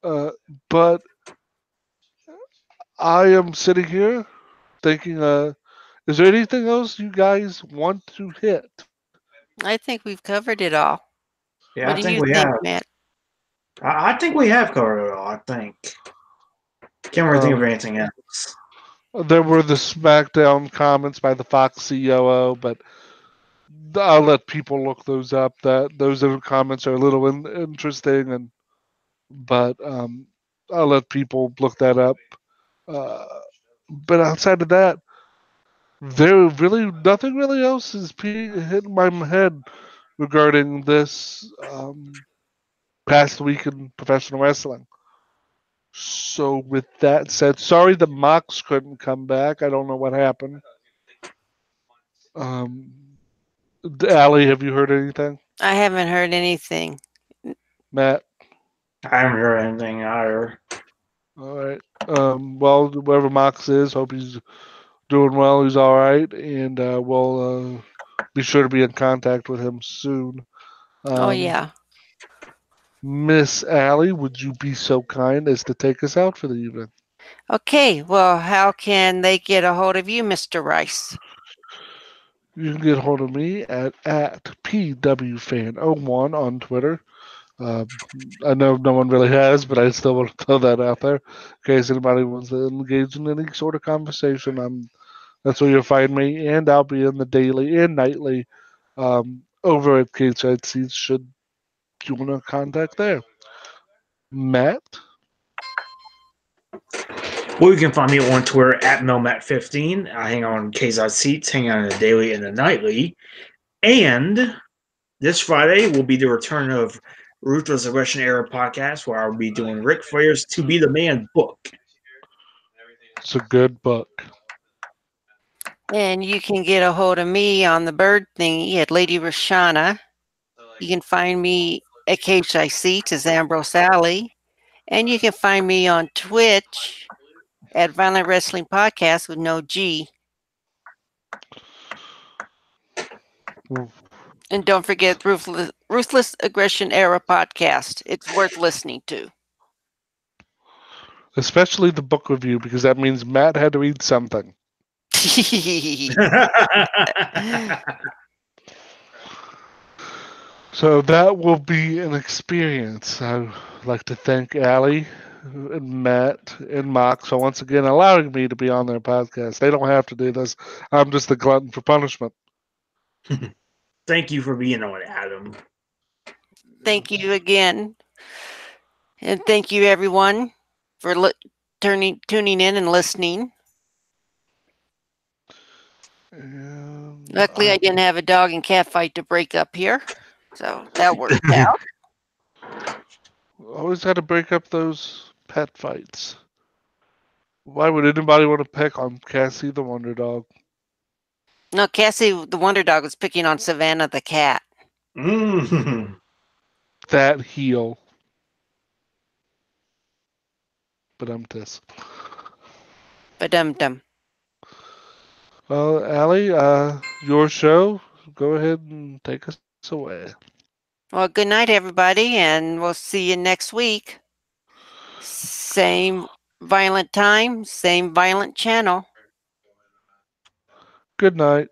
But I am sitting here thinking, is there anything else you guys want to hit? I think we've covered it all. Yeah, What I do think you we think, have. Matt? I think we have covered it all. I think. Can't really think of Um, anything else. there were the SmackDown comments by the Fox COO, but I'll let people look those up. That those comments are a little interesting, but I'll let people look that up. Uh, but outside of that, there really nothing really else is hitting my head regarding this past week in professional wrestling. So with that said, sorry the Mox couldn't come back. I don't know what happened. Allie, have you heard anything? I haven't heard anything. Matt? I haven't heard anything either. All right. Well, wherever Mox is, hope he's doing well. He's all right, and we'll be sure to be in contact with him soon. Oh, yeah. Miss Allie, would you be so kind as to take us out for the evening? Okay, well, how can they get a hold of you, Mr. Rice? You can get a hold of me at PWFan01 on Twitter. I know no one really has, but I still want to throw that out there in case anybody wants to engage in any sort of conversation. That's where you'll find me, and I'll be in the daily and nightly over at Gateside Seats should you want to contact there. Matt? Well, you can find me on Twitter at Melmat15. I hang on KZI Seats, hang on in the daily and the nightly. And this Friday will be the return of Ruthless Aggression Era podcast, where I'll be doing Ric Flair's To Be the Man book. It's a good book. And you can get a hold of me on the bird thingy at Lady Rashana. You can find me at Cage Seats as Ambrose Alley. And you can find me on Twitch at Violent Wrestling Podcast with no G. And don't forget Ruthless Aggression Era podcast. It's worth listening to. Especially the book review, because that means Matt had to read something. So that will be an experience. I'd like to thank Allie and Matt and Mox for once again allowing me to be on their podcast. They don't have to do this. I'm just a glutton for punishment. Thank you for being on, Adam. Thank you again. And thank you, everyone, for tuning in and listening. Luckily, I didn't have a dog and cat fight to break up here. So that worked out. Always got to break up those pet fights. Why would anybody want to pick on Cassie the Wonder Dog? No, Cassie the Wonder Dog was picking on Savannah the cat. That heel. Ba-dum-tis. Ba-dum-dum. Well, Allie, your show. Go ahead and take us away. Well, good night, everybody, and we'll see you next week. Same violent time, same violent channel. Good night.